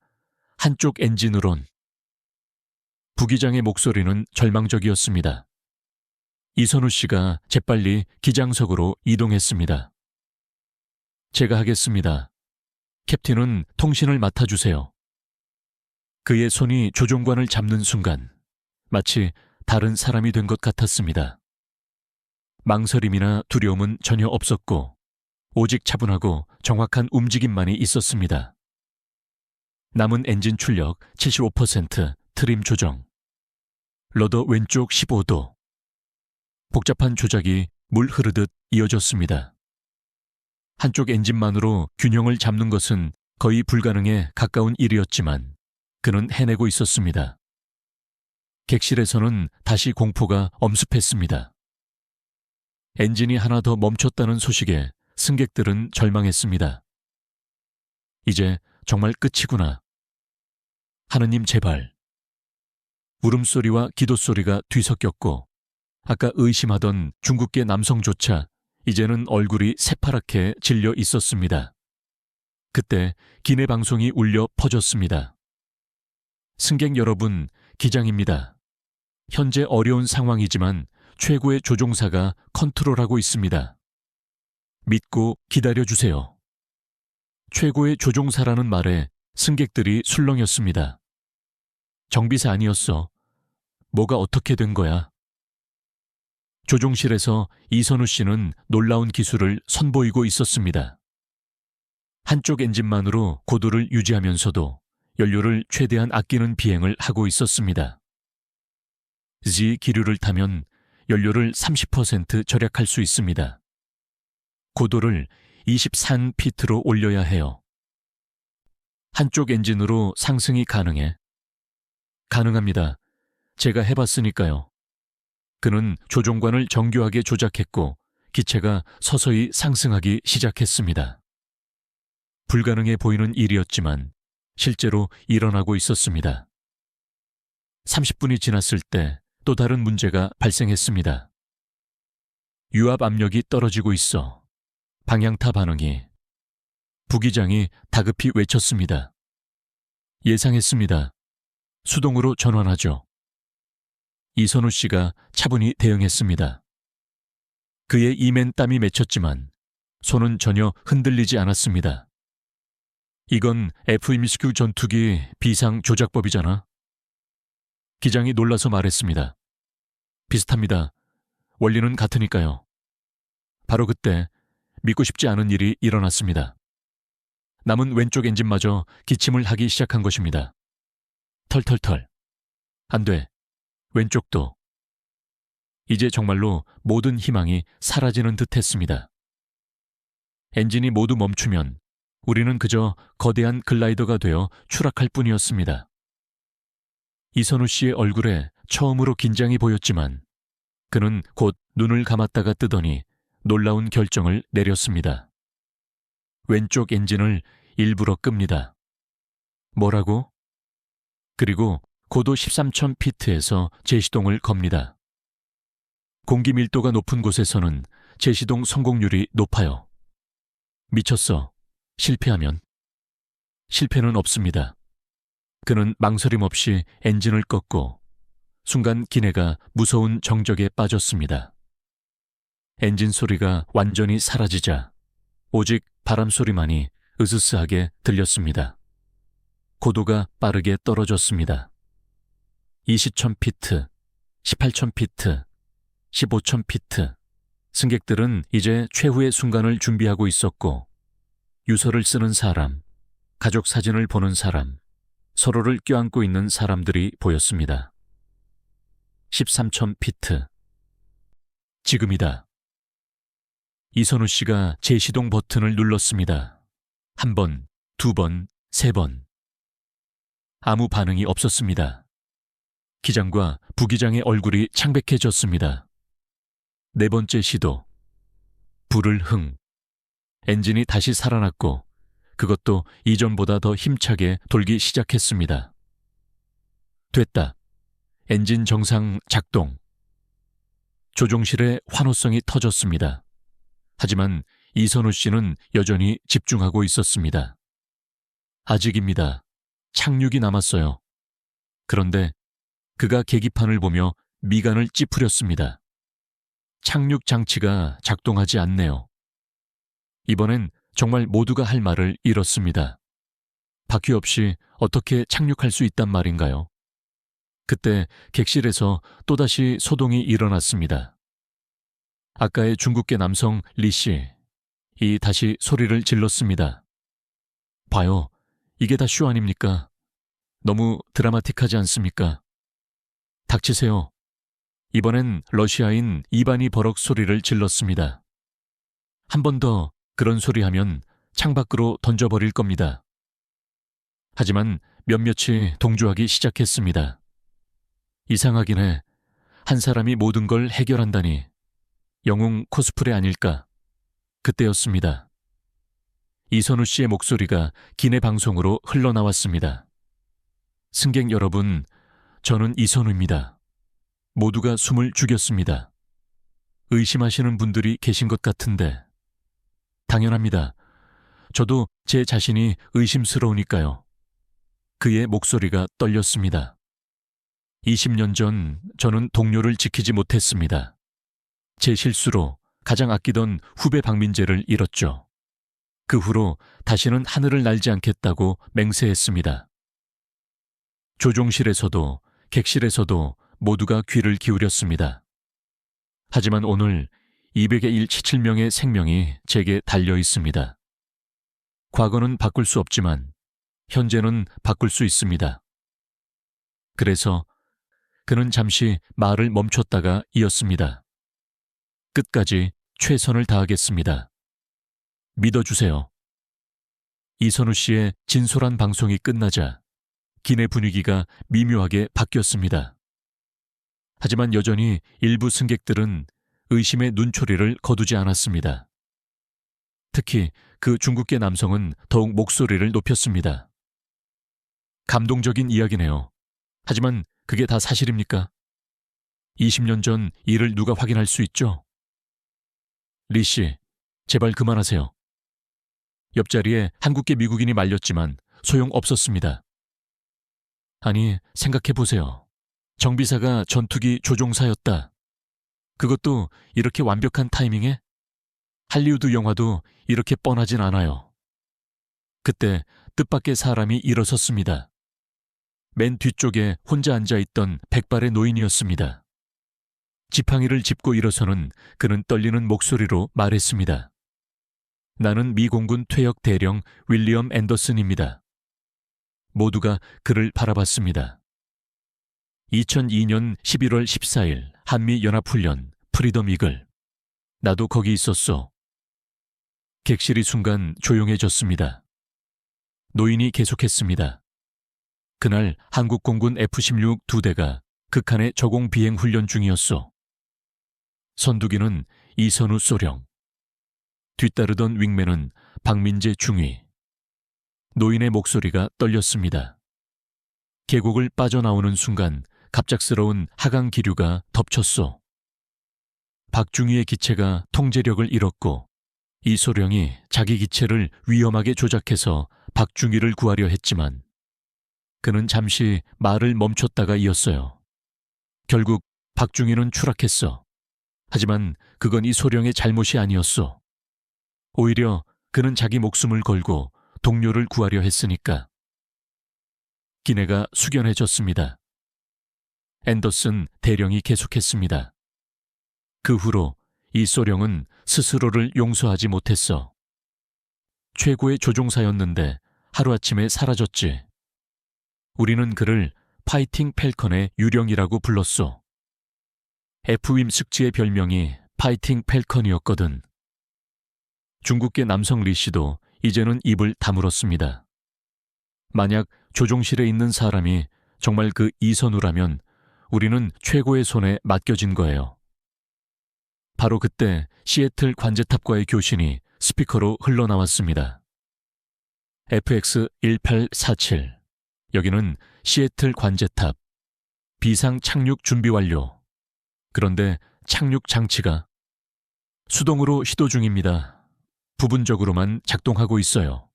한쪽 엔진으론. 부기장의 목소리는 절망적이었습니다. 이선우 씨가 재빨리 기장석으로 이동했습니다. 제가 하겠습니다. 캡틴은 통신을 맡아주세요. 그의 손이 조종관을 잡는 순간 마치 다른 사람이 된 것 같았습니다. 망설임이나 두려움은 전혀 없었고 오직 차분하고 정확한 움직임만이 있었습니다. 남은 엔진 출력 75%, 트림 조정. 러더 왼쪽 15도. 복잡한 조작이 물 흐르듯 이어졌습니다. 한쪽 엔진만으로 균형을 잡는 것은 거의 불가능에 가까운 일이었지만 그는 해내고 있었습니다. 객실에서는 다시 공포가 엄습했습니다. 엔진이 하나 더 멈췄다는 소식에 승객들은 절망했습니다. 이제 정말 끝이구나. 하느님 제발. 울음소리와 기도소리가 뒤섞였고 아까 의심하던 중국계 남성조차 이제는 얼굴이 새파랗게 질려 있었습니다. 그때 기내 방송이 울려 퍼졌습니다. 승객 여러분, 기장입니다. 현재 어려운 상황이지만 최고의 조종사가 컨트롤하고 있습니다. 믿고 기다려주세요. 최고의 조종사라는 말에 승객들이 술렁였습니다. 정비사 아니었어. 뭐가 어떻게 된 거야? 조종실에서 이선우 씨는 놀라운 기술을 선보이고 있었습니다. 한쪽 엔진만으로 고도를 유지하면서도 연료를 최대한 아끼는 비행을 하고 있었습니다. Z 기류를 타면 연료를 30% 절약할 수 있습니다. 고도를 23피트로 올려야 해요. 한쪽 엔진으로 상승이 가능해? 가능합니다. 제가 해봤으니까요. 그는 조종관을 정교하게 조작했고 기체가 서서히 상승하기 시작했습니다. 불가능해 보이는 일이었지만 실제로 일어나고 있었습니다. 30분이 지났을 때 또 다른 문제가 발생했습니다. 유압 압력이 떨어지고 있어. 방향타 반응이. 부기장이 다급히 외쳤습니다. 예상했습니다. 수동으로 전환하죠. 이선우 씨가 차분히 대응했습니다. 그의 이맨 땀이 맺혔지만 손은 전혀 흔들리지 않았습니다. 이건 F-29 전투기 비상 조작법이잖아. 기장이 놀라서 말했습니다. 비슷합니다. 원리는 같으니까요. 바로 그때 믿고 싶지 않은 일이 일어났습니다. 남은 왼쪽 엔진마저 기침을 하기 시작한 것입니다. 털털털. 안 돼. 왼쪽도. 이제 정말로 모든 희망이 사라지는 듯 했습니다. 엔진이 모두 멈추면 우리는 그저 거대한 글라이더가 되어 추락할 뿐이었습니다. 이선우 씨의 얼굴에 처음으로 긴장이 보였지만 그는 곧 눈을 감았다가 뜨더니 놀라운 결정을 내렸습니다. 왼쪽 엔진을 일부러 끕니다. 뭐라고? 그리고 고도 13,000피트에서 제시동을 겁니다. 공기 밀도가 높은 곳에서는 제시동 성공률이 높아요. 미쳤어. 실패하면? 실패는 없습니다. 그는 망설임 없이 엔진을 껐고 순간 기내가 무서운 정적에 빠졌습니다. 엔진 소리가 완전히 사라지자 오직 바람 소리만이 으스스하게 들렸습니다. 고도가 빠르게 떨어졌습니다. 20,000피트, 18,000피트, 15,000피트. 승객들은 이제 최후의 순간을 준비하고 있었고 유서를 쓰는 사람, 가족 사진을 보는 사람, 서로를 껴안고 있는 사람들이 보였습니다. 13,000피트. 지금이다. 이선우 씨가 제시동 버튼을 눌렀습니다. 한 번, 두 번, 세 번. 아무 반응이 없었습니다. 기장과 부기장의 얼굴이 창백해졌습니다. 네 번째 시도. 불을 흥. 엔진이 다시 살아났고 그것도 이전보다 더 힘차게 돌기 시작했습니다. 됐다. 엔진 정상 작동. 조종실의 환호성이 터졌습니다. 하지만 이선우 씨는 여전히 집중하고 있었습니다. 아직입니다. 착륙이 남았어요. 그런데 그가 계기판을 보며 미간을 찌푸렸습니다. 착륙 장치가 작동하지 않네요. 이번엔 정말 모두가 할 말을 잃었습니다. 바퀴 없이 어떻게 착륙할 수 있단 말인가요? 그때 객실에서 또다시 소동이 일어났습니다. 아까의 중국계 남성 리 씨, 이 다시 소리를 질렀습니다. 봐요, 이게 다 쇼 아닙니까? 너무 드라마틱하지 않습니까? 닥치세요. 이번엔 러시아인 이반이 버럭 소리를 질렀습니다. 한 번 더 그런 소리 하면 창밖으로 던져버릴 겁니다. 하지만 몇몇이 동조하기 시작했습니다. 이상하긴 해. 한 사람이 모든 걸 해결한다니. 영웅 코스프레 아닐까? 그때였습니다. 이선우 씨의 목소리가 기내 방송으로 흘러나왔습니다. 승객 여러분, 저는 이선우입니다. 모두가 숨을 죽였습니다. 의심하시는 분들이 계신 것 같은데. 당연합니다. 저도 제 자신이 의심스러우니까요. 그의 목소리가 떨렸습니다. 20년 전 저는 동료를 지키지 못했습니다. 제 실수로 가장 아끼던 후배 박민재를 잃었죠. 그 후로 다시는 하늘을 날지 않겠다고 맹세했습니다. 조종실에서도 객실에서도 모두가 귀를 기울였습니다. 하지만 오늘 201 생명이 제게 달려 있습니다. 과거는 바꿀 수 없지만 현재는 바꿀 수 있습니다. 그래서 그는 잠시 말을 멈췄다가 이었습니다. 끝까지 최선을 다하겠습니다. 믿어주세요. 이선우 씨의 진솔한 방송이 끝나자 기내 분위기가 미묘하게 바뀌었습니다. 하지만 여전히 일부 승객들은 의심의 눈초리를 거두지 않았습니다. 특히 그 중국계 남성은 더욱 목소리를 높였습니다. 감동적인 이야기네요. 하지만 그게 다 사실입니까? 20년 전 일을 누가 확인할 수 있죠? 리 씨, 제발 그만하세요. 옆자리에 한국계 미국인이 말렸지만 소용없었습니다. 아니, 생각해보세요. 정비사가 전투기 조종사였다. 그것도 이렇게 완벽한 타이밍에? 할리우드 영화도 이렇게 뻔하진 않아요. 그때 뜻밖의 사람이 일어섰습니다. 맨 뒤쪽에 혼자 앉아있던 백발의 노인이었습니다. 지팡이를 짚고 일어서는 그는 떨리는 목소리로 말했습니다. 나는 미 공군 퇴역 대령 윌리엄 앤더슨입니다. 모두가 그를 바라봤습니다. 2002년 11월 14일 한미연합훈련 프리덤 이글. 나도 거기 있었어. 객실이 순간 조용해졌습니다. 노인이 계속했습니다. 그날 한국 공군 F-16 2대가 극한의 저공 비행 훈련 중이었어. 선두기는 이선우 소령. 뒤따르던 윙맨은 박민재 중위. 노인의 목소리가 떨렸습니다. 계곡을 빠져나오는 순간 갑작스러운 하강 기류가 덮쳤소. 박중희의 기체가 통제력을 잃었고 이소령이 자기 기체를 위험하게 조작해서 박중희를 구하려 했지만 그는 잠시 말을 멈췄다가 이었어요. 결국 박중희는 추락했어. 하지만 그건 이소령의 잘못이 아니었어. 오히려 그는 자기 목숨을 걸고 동료를 구하려 했으니까. 기내가 숙연해졌습니다. 앤더슨 대령이 계속했습니다. 그 후로 이소령은 스스로를 용서하지 못했어. 최고의 조종사였는데 하루아침에 사라졌지. 우리는 그를 파이팅 펠컨의 유령이라고 불렀소. F임스크의 별명이 파이팅 펠컨이었거든. 중국계 남성 리 씨도 이제는 입을 다물었습니다. 만약 조종실에 있는 사람이 정말 그 이선우라면 우리는 최고의 손에 맡겨진 거예요. 바로 그때 시애틀 관제탑과의 교신이 스피커로 흘러나왔습니다. FX-1847. 여기는 시애틀 관제탑. 비상 착륙 준비 완료. 그런데 착륙 장치가 수동으로 시도 중입니다. 부분적으로만 작동하고 있어요.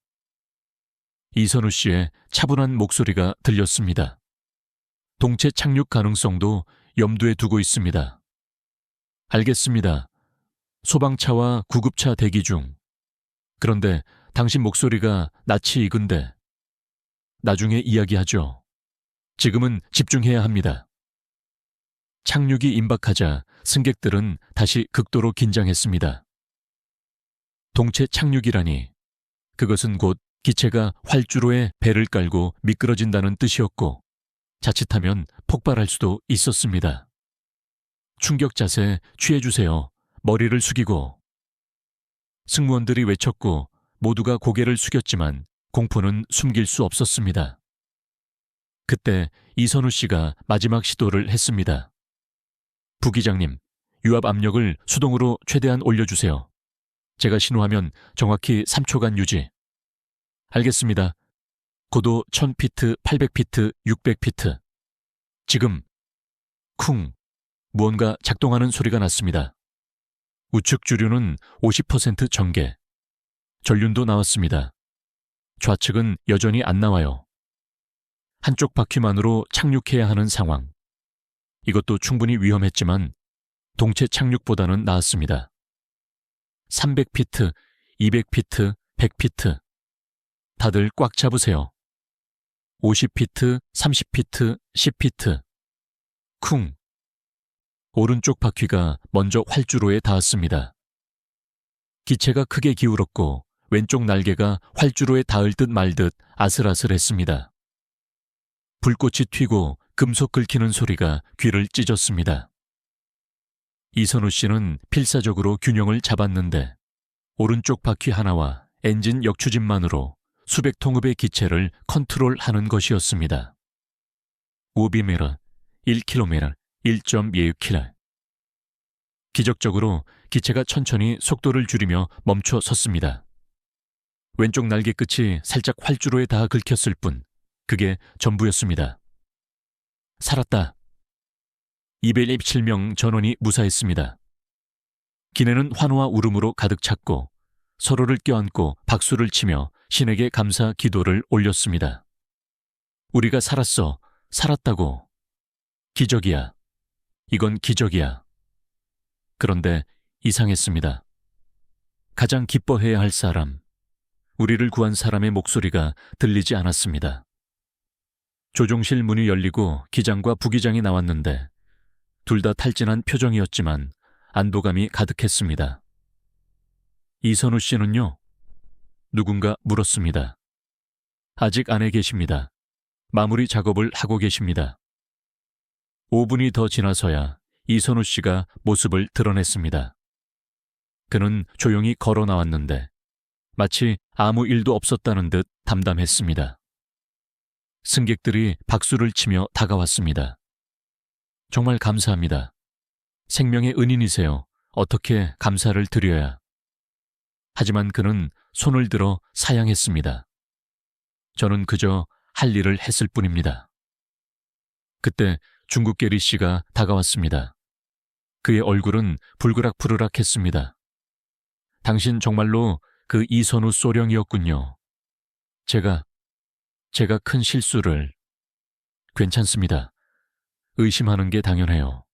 이선우 씨의 차분한 목소리가 들렸습니다. 동체 착륙 가능성도 염두에 두고 있습니다. 알겠습니다. 소방차와 구급차 대기 중. 그런데 당신 목소리가 낯이 익은데. 나중에 이야기하죠. 지금은 집중해야 합니다. 착륙이 임박하자 승객들은 다시 극도로 긴장했습니다. 동체 착륙이라니 그것은 곧 기체가 활주로에 배를 깔고 미끄러진다는 뜻이었고 자칫하면 폭발할 수도 있었습니다. 충격 자세 취해주세요. 머리를 숙이고. 승무원들이 외쳤고 모두가 고개를 숙였지만 공포는 숨길 수 없었습니다. 그때 이선우 씨가 마지막 시도를 했습니다. 부기장님, 유압 압력을 수동으로 최대한 올려주세요. 제가 신호하면 정확히 3초간 유지. 알겠습니다. 고도 1000피트, 800피트, 600피트. 지금 쿵 무언가 작동하는 소리가 났습니다. 우측 주류는 50% 전개. 전륜도 나왔습니다. 좌측은 여전히 안 나와요. 한쪽 바퀴만으로 착륙해야 하는 상황. 이것도 충분히 위험했지만 동체 착륙보다는 나았습니다. 300피트, 200피트, 100피트. 다들 꽉 잡으세요. 50피트, 30피트, 10피트. 쿵. 오른쪽 바퀴가 먼저 활주로에 닿았습니다. 기체가 크게 기울었고 왼쪽 날개가 활주로에 닿을 듯 말 듯 아슬아슬했습니다. 불꽃이 튀고 금속 긁히는 소리가 귀를 찢었습니다. 이선우 씨는 필사적으로 균형을 잡았는데 오른쪽 바퀴 하나와 엔진 역추진만으로 수백 통읍의 기체를 컨트롤하는 것이었습니다. 5비메르, 1km, 1.26km. 기적적으로 기체가 천천히 속도를 줄이며 멈춰 섰습니다. 왼쪽 날개 끝이 살짝 활주로에 닿아 긁혔을 뿐 그게 전부였습니다. 살았다. 217명 전원이 무사했습니다. 기내는 환호와 울음으로 가득 찼고 서로를 껴안고 박수를 치며 신에게 감사 기도를 올렸습니다. 우리가 살았어. 살았다고. 기적이야. 이건 기적이야. 그런데 이상했습니다. 가장 기뻐해야 할 사람, 우리를 구한 사람의 목소리가 들리지 않았습니다. 조종실 문이 열리고 기장과 부기장이 나왔는데 둘 다 탈진한 표정이었지만 안도감이 가득했습니다. 이선우 씨는요? 누군가 물었습니다. 아직 안에 계십니다. 마무리 작업을 하고 계십니다. 5분이 더 지나서야 이선우 씨가 모습을 드러냈습니다. 그는 조용히 걸어 나왔는데 마치 아무 일도 없었다는 듯 담담했습니다. 승객들이 박수를 치며 다가왔습니다. 정말 감사합니다. 생명의 은인이세요. 어떻게 감사를 드려야. 하지만 그는 손을 들어 사양했습니다. 저는 그저 할 일을 했을 뿐입니다. 그때 중국계 리 씨가 다가왔습니다. 그의 얼굴은 불그락부르락했습니다. 당신 정말로 그 이선우 소령이었군요. 제가 큰 실수를... 괜찮습니다. 의심하는 게 당연해요.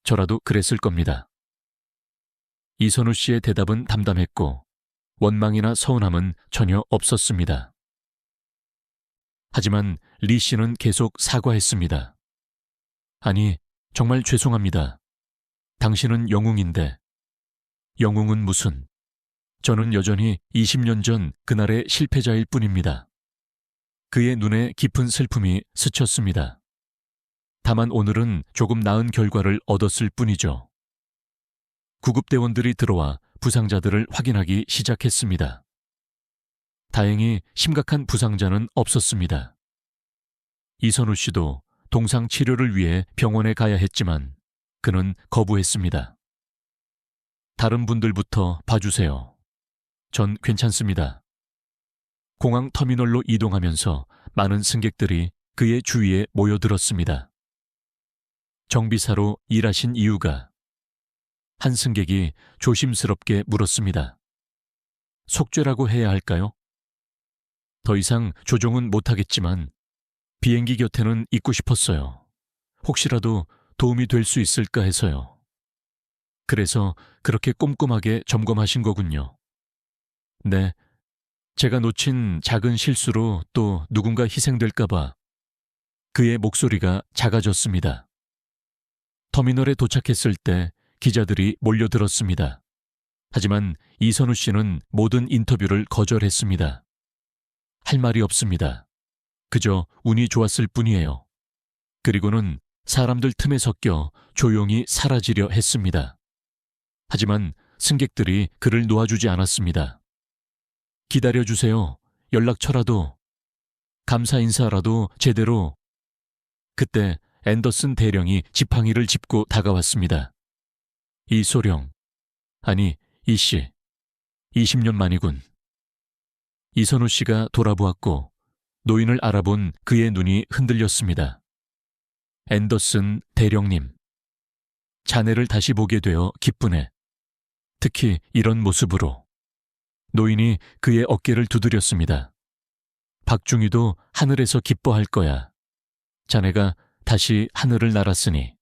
저라도 그랬을 겁니다. 이선우 씨의 대답은 담담했고 원망이나 서운함은 전혀 없었습니다. 하지만 리 씨는 계속 사과했습니다. 아니, 정말 죄송합니다. 당신은 영웅인데. 영웅은 무슨... 저는 여전히 20년 전 그날의 실패자일 뿐입니다. 그의 눈에 깊은 슬픔이 스쳤습니다. 다만 오늘은 조금 나은 결과를 얻었을 뿐이죠. 구급대원들이 들어와 부상자들을 확인하기 시작했습니다. 다행히 심각한 부상자는 없었습니다. 이선우 씨도 동상 치료를 위해 병원에 가야 했지만 그는 거부했습니다. 다른 분들부터 봐주세요. 전 괜찮습니다. 공항 터미널로 이동하면서 많은 승객들이 그의 주위에 모여들었습니다. 정비사로 일하신 이유가... 한 승객이 조심스럽게 물었습니다. 속죄라고 해야 할까요? 더 이상 조종은 못하겠지만 비행기 곁에는 있고 싶었어요. 혹시라도 도움이 될 수 있을까 해서요. 그래서 그렇게 꼼꼼하게 점검하신 거군요. 네, 제가 놓친 작은 실수로 또 누군가 희생될까봐. 그의 목소리가 작아졌습니다. 터미널에 도착했을 때 기자들이 몰려들었습니다. 하지만 이선우 씨는 모든 인터뷰를 거절했습니다. 할 말이 없습니다. 그저 운이 좋았을 뿐이에요. 그리고는 사람들 틈에 섞여 조용히 사라지려 했습니다. 하지만 승객들이 그를 놓아주지 않았습니다. 기다려주세요. 연락처라도, 감사 인사라도 제대로. 그때 앤더슨 대령이 지팡이를 짚고 다가왔습니다. 이소령, 아니 이씨, 20년 만이군. 이선우 씨가 돌아보았고 노인을 알아본 그의 눈이 흔들렸습니다. 앤더슨 대령님, 자네를 다시 보게 되어 기쁘네. 특히 이런 모습으로. 노인이 그의 어깨를 두드렸습니다. 박중희도 하늘에서 기뻐할 거야. 자네가 다시 하늘을 날았으니.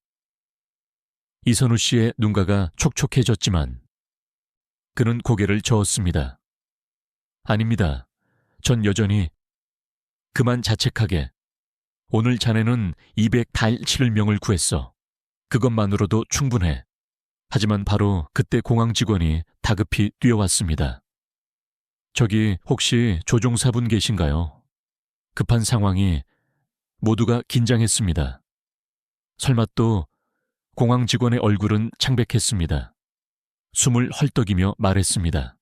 이선우 씨의 눈가가 촉촉해졌지만 그는 고개를 저었습니다. 아닙니다. 전 여전히... 그만 자책하게. 오늘 자네는 287명을 구했어. 그것만으로도 충분해. 하지만 바로 그때 공항 직원이 다급히 뛰어왔습니다. 저기 혹시 조종사분 계신가요? 급한 상황이... 모두가 긴장했습니다. 설마 또... 공항 직원의 얼굴은 창백했습니다. 숨을 헐떡이며 말했습니다.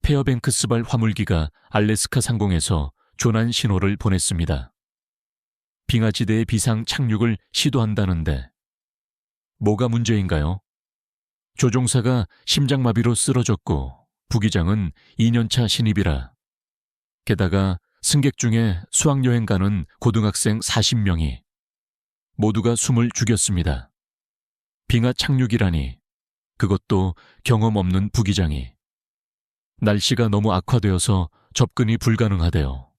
페어뱅크스발 화물기가 알래스카 상공에서 조난 신호를 보냈습니다. 빙하지대의 비상 착륙을 시도한다는데 뭐가 문제인가요? 조종사가 심장마비로 쓰러졌고 부기장은 2년차 신입이라. 게다가 승객 중에 수학여행 가는 고등학생 40명이 모두가 숨을 죽였습니다. 빙하 착륙이라니, 그것도 경험 없는 부기장이. 날씨가 너무 악화되어서 접근이 불가능하대요.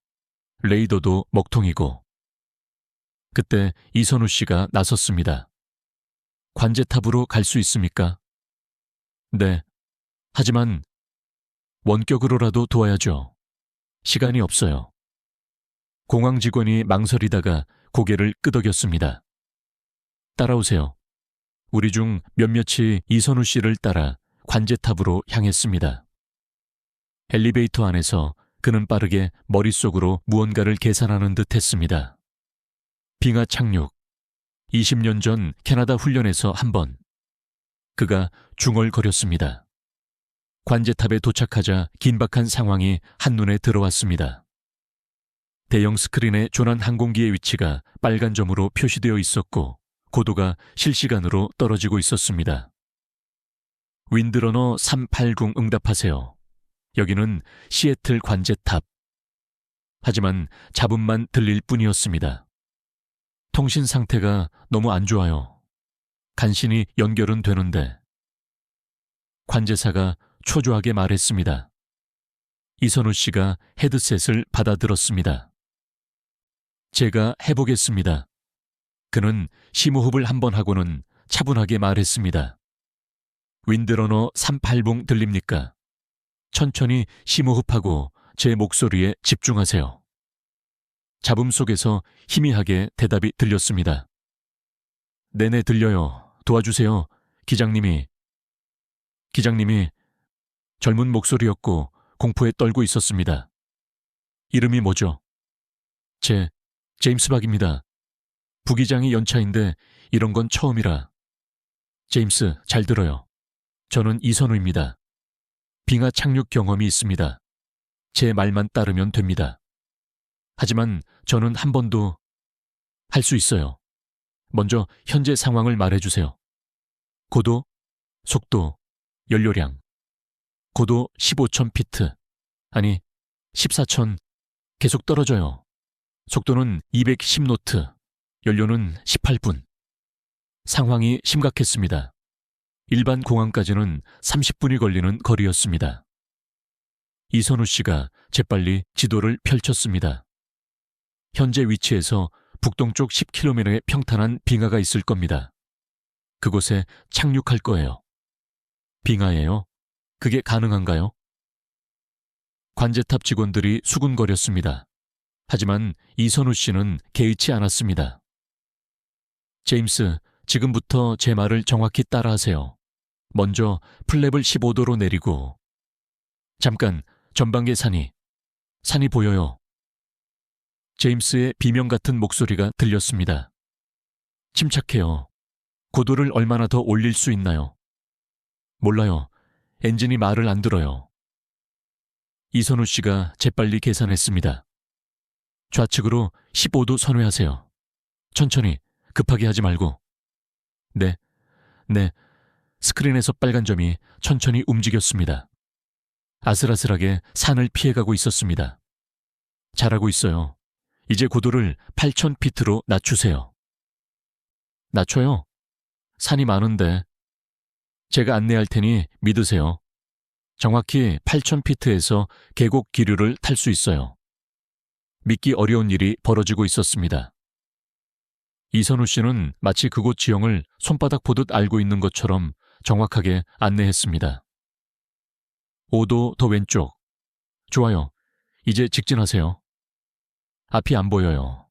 레이더도 먹통이고. 그때 이선우 씨가 나섰습니다. 관제탑으로 갈 수 있습니까? 네. 하지만 원격으로라도 도와야죠. 시간이 없어요. 공항 직원이 망설이다가 고개를 끄덕였습니다. 따라오세요. 우리 중 몇몇이 이선우 씨를 따라 관제탑으로 향했습니다. 엘리베이터 안에서 그는 빠르게 머릿속으로 무언가를 계산하는 듯 했습니다. 빙하 착륙. 20년 전 캐나다 훈련에서 한 번. 그가 중얼거렸습니다. 관제탑에 도착하자 긴박한 상황이 한눈에 들어왔습니다. 대형 스크린에 조난 항공기의 위치가 빨간 점으로 표시되어 있었고 고도가 실시간으로 떨어지고 있었습니다. 윈드러너 380 응답하세요. 여기는 시애틀 관제탑. 하지만 잡음만 들릴 뿐이었습니다. 통신 상태가 너무 안 좋아요. 간신히 연결은 되는데 관제사가 초조하게 말했습니다. 이선우 씨가 헤드셋을 받아들었습니다. 제가 해보겠습니다. 그는 심호흡을 한번 하고는 차분하게 말했습니다. 윈드러너 38봉 들립니까? 천천히 심호흡하고 제 목소리에 집중하세요. 잡음 속에서 희미하게 대답이 들렸습니다. 네네 들려요. 도와주세요. 기장님이 젊은 목소리였고 공포에 떨고 있었습니다. 이름이 뭐죠? 제임스 박입니다. 부기장이 연차인데 이런 건 처음이라. 제임스, 잘 들어요. 저는 이선우입니다. 빙하 착륙 경험이 있습니다. 제 말만 따르면 됩니다. 하지만 저는 한 번도 할 수 있어요. 먼저 현재 상황을 말해주세요. 고도, 속도, 연료량. 고도 15,000 피트. 아니, 14,000. 계속 떨어져요. 속도는 210노트. 연료는 18분. 상황이 심각했습니다. 일반 공항까지는 30분이 걸리는 거리였습니다. 이선우 씨가 재빨리 지도를 펼쳤습니다. 현재 위치에서 북동쪽 10km의 평탄한 빙하가 있을 겁니다. 그곳에 착륙할 거예요. 빙하예요? 그게 가능한가요? 관제탑 직원들이 수군거렸습니다. 하지만 이선우 씨는 개의치 않았습니다. 제임스, 지금부터 제 말을 정확히 따라하세요. 먼저 플랩을 15도로 내리고. 잠깐, 전방의 산이 보여요. 제임스의 비명 같은 목소리가 들렸습니다. 침착해요. 고도를 얼마나 더 올릴 수 있나요? 몰라요. 엔진이 말을 안 들어요. 이선우 씨가 재빨리 계산했습니다. 좌측으로 15도 선회하세요. 천천히, 급하게 하지 말고. 네. 스크린에서 빨간 점이 천천히 움직였습니다. 아슬아슬하게 산을 피해가고 있었습니다. 잘하고 있어요. 이제 고도를 8,000피트로 낮추세요. 낮춰요? 산이 많은데. 제가 안내할 테니 믿으세요. 정확히 8,000피트에서 계곡 기류를 탈 수 있어요. 믿기 어려운 일이 벌어지고 있었습니다. 이선우 씨는 마치 그곳 지형을 손바닥 보듯 알고 있는 것처럼 정확하게 안내했습니다. 5도 더 왼쪽. 좋아요. 이제 직진하세요. 앞이 안 보여요.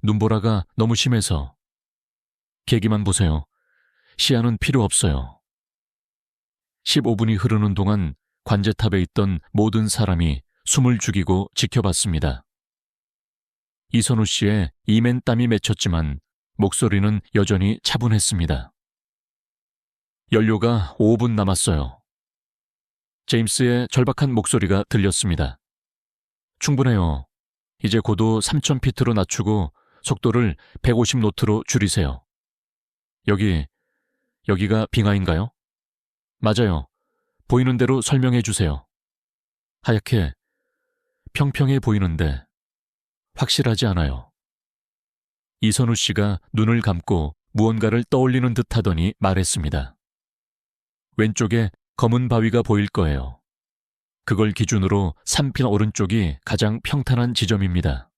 눈보라가 너무 심해서. 계기만 보세요. 시야는 필요 없어요. 15분이 흐르는 동안 관제탑에 있던 모든 사람이 숨을 죽이고 지켜봤습니다. 이선우 씨의 이맨 땀이 맺혔지만 목소리는 여전히 차분했습니다. 연료가 5분 남았어요. 제임스의 절박한 목소리가 들렸습니다. 충분해요. 이제 고도 3,000피트로 낮추고 속도를 150노트로 줄이세요. 여기가 빙하인가요? 맞아요. 보이는 대로 설명해 주세요. 하얗게 평평해 보이는데 확실하지 않아요. 이선우 씨가 눈을 감고 무언가를 떠올리는 듯 하더니 말했습니다. 왼쪽에 검은 바위가 보일 거예요. 그걸 기준으로 산편 오른쪽이 가장 평탄한 지점입니다.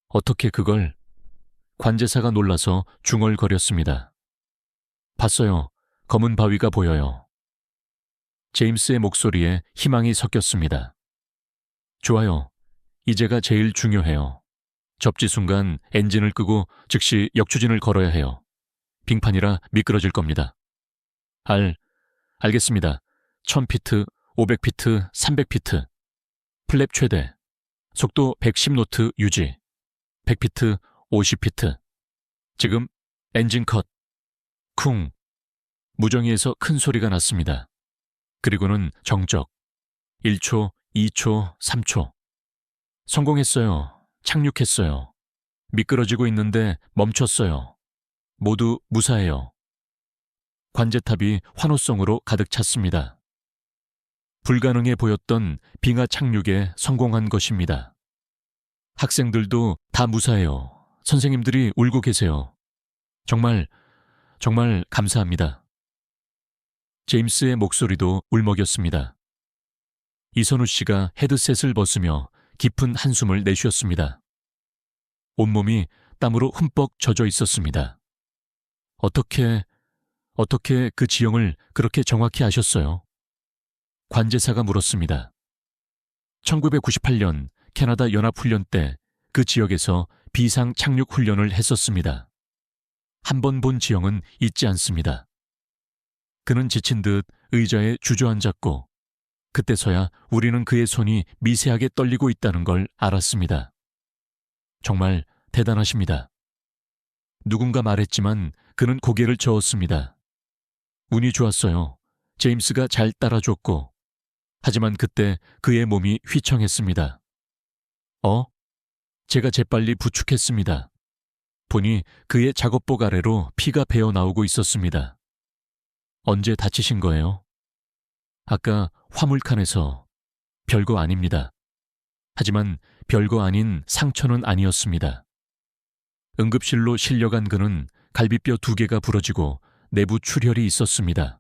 어떻게 그걸? 관제사가 놀라서 중얼거렸습니다. 봤어요. 검은 바위가 보여요. 제임스의 목소리에 희망이 섞였습니다. 좋아요. 이제가 제일 중요해요. 접지 순간 엔진을 끄고 즉시 역추진을 걸어야 해요. 빙판이라 미끄러질 겁니다. 알겠습니다. 1000피트, 500피트, 300피트. 플랩 최대. 속도 110노트 유지. 100피트, 50피트. 지금 엔진 컷. 쿵. 무정위에서 큰 소리가 났습니다. 그리고는 정적. 1초, 2초, 3초. 성공했어요. 착륙했어요. 미끄러지고 있는데 멈췄어요. 모두 무사해요. 관제탑이 환호성으로 가득 찼습니다. 불가능해 보였던 빙하 착륙에 성공한 것입니다. 학생들도 다 무사해요. 선생님들이 울고 계세요. 정말 정말 감사합니다. 제임스의 목소리도 울먹였습니다. 이선우 씨가 헤드셋을 벗으며 깊은 한숨을 내쉬었습니다. 온몸이 땀으로 흠뻑 젖어 있었습니다. 어떻게 그 지형을 그렇게 정확히 아셨어요? 관제사가 물었습니다. 1998년 캐나다 연합훈련 때 그 지역에서 비상 착륙 훈련을 했었습니다. 한 번 본 지형은 잊지 않습니다. 그는 지친 듯 의자에 주저앉았고 그때서야 우리는 그의 손이 미세하게 떨리고 있다는 걸 알았습니다. 정말 대단하십니다. 누군가 말했지만 그는 고개를 저었습니다. 운이 좋았어요. 제임스가 잘 따라줬고. 하지만 그때 그의 몸이 휘청했습니다. 제가 재빨리 부축했습니다. 보니 그의 작업복 아래로 피가 배어 나오고 있었습니다. 언제 다치신 거예요? 아까 화물칸에서. 별거 아닙니다. 하지만 별거 아닌 상처는 아니었습니다. 응급실로 실려간 그는 갈비뼈 2개가 부러지고 내부 출혈이 있었습니다.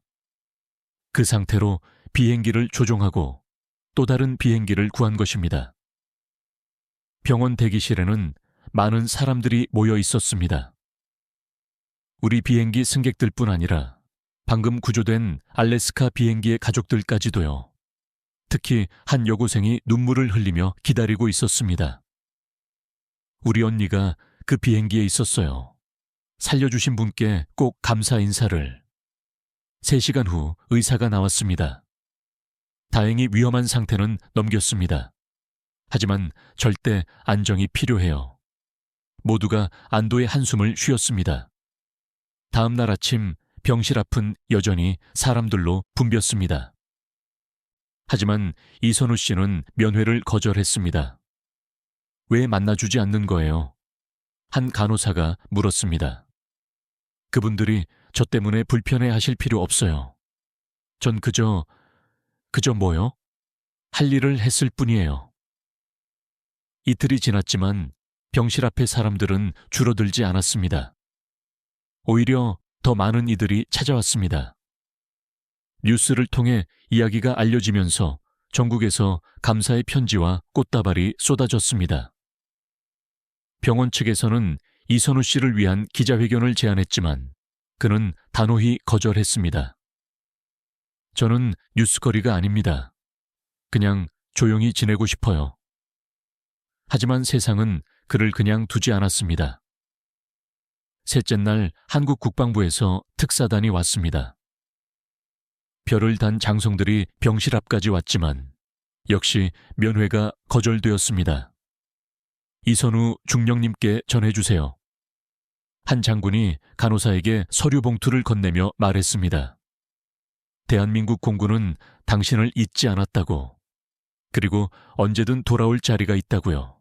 그 상태로 비행기를 조종하고 또 다른 비행기를 구한 것입니다. 병원 대기실에는 많은 사람들이 모여 있었습니다. 우리 비행기 승객들뿐 아니라 방금 구조된 알래스카 비행기의 가족들까지도요. 특히 한 여고생이 눈물을 흘리며 기다리고 있었습니다. 우리 언니가 그 비행기에 있었어요. 살려주신 분께 꼭 감사 인사를. 3시간 후 의사가 나왔습니다. 다행히 위험한 상태는 넘겼습니다. 하지만 절대 안정이 필요해요. 모두가 안도의 한숨을 쉬었습니다. 다음 날 아침 병실 앞은 여전히 사람들로 붐볐습니다. 하지만 이선우 씨는 면회를 거절했습니다. 왜 만나주지 않는 거예요? 한 간호사가 물었습니다. 그분들이 저 때문에 불편해하실 필요 없어요. 전 그저 뭐요? 할 일을 했을 뿐이에요. 이틀이 지났지만 병실 앞의 사람들은 줄어들지 않았습니다. 오히려 더 많은 이들이 찾아왔습니다. 뉴스를 통해 이야기가 알려지면서 전국에서 감사의 편지와 꽃다발이 쏟아졌습니다. 병원 측에서는 이선우 씨를 위한 기자회견을 제안했지만 그는 단호히 거절했습니다. 저는 뉴스거리가 아닙니다. 그냥 조용히 지내고 싶어요. 하지만 세상은 그를 그냥 두지 않았습니다. 셋째 날 한국 국방부에서 특사단이 왔습니다. 별을 단 장성들이 병실 앞까지 왔지만 역시 면회가 거절되었습니다. 이선우 중령님께 전해주세요. 한 장군이 간호사에게 서류 봉투를 건네며 말했습니다. 대한민국 공군은 당신을 잊지 않았다고. 그리고 언제든 돌아올 자리가 있다고요.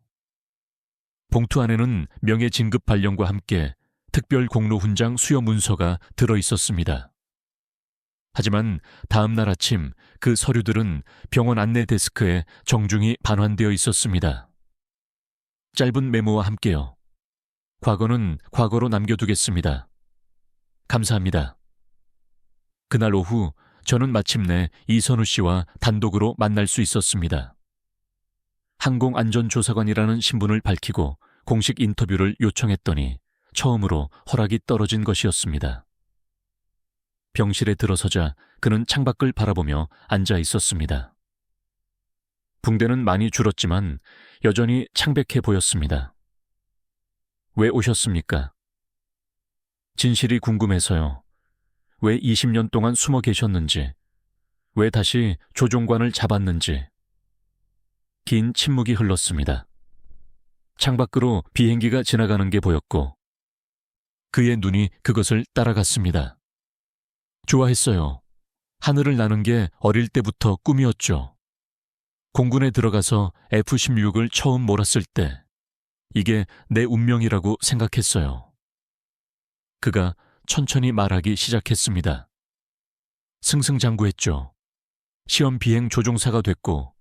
봉투 안에는 명예 진급 발령과 함께 특별 공로 훈장 수여 문서가 들어 있었습니다. 하지만 다음 날 아침 그 서류들은 병원 안내 데스크에 정중히 반환되어 있었습니다. 짧은 메모와 함께요. 과거는 과거로 남겨두겠습니다. 감사합니다. 그날 오후 저는 마침내 이선우 씨와 단독으로 만날 수 있었습니다. 항공안전조사관이라는 신분을 밝히고 공식 인터뷰를 요청했더니 처음으로 허락이 떨어진 것이었습니다. 병실에 들어서자 그는 창밖을 바라보며 앉아 있었습니다. 붕대는 많이 줄었지만 여전히 창백해 보였습니다. 왜 오셨습니까? 진실이 궁금해서요. 왜 20년 동안 숨어 계셨는지, 왜 다시 조종관을 잡았는지. 긴 침묵이 흘렀습니다. 창밖으로 비행기가 지나가는 게 보였고 그의 눈이 그것을 따라갔습니다. 좋아했어요. 하늘을 나는 게 어릴 때부터 꿈이었죠. 공군에 들어가서 F-16을 처음 몰았을 때 이게 내 운명이라고 생각했어요. 그가 천천히 말하기 시작했습니다. 승승장구했죠. 시험 비행 조종사가 됐고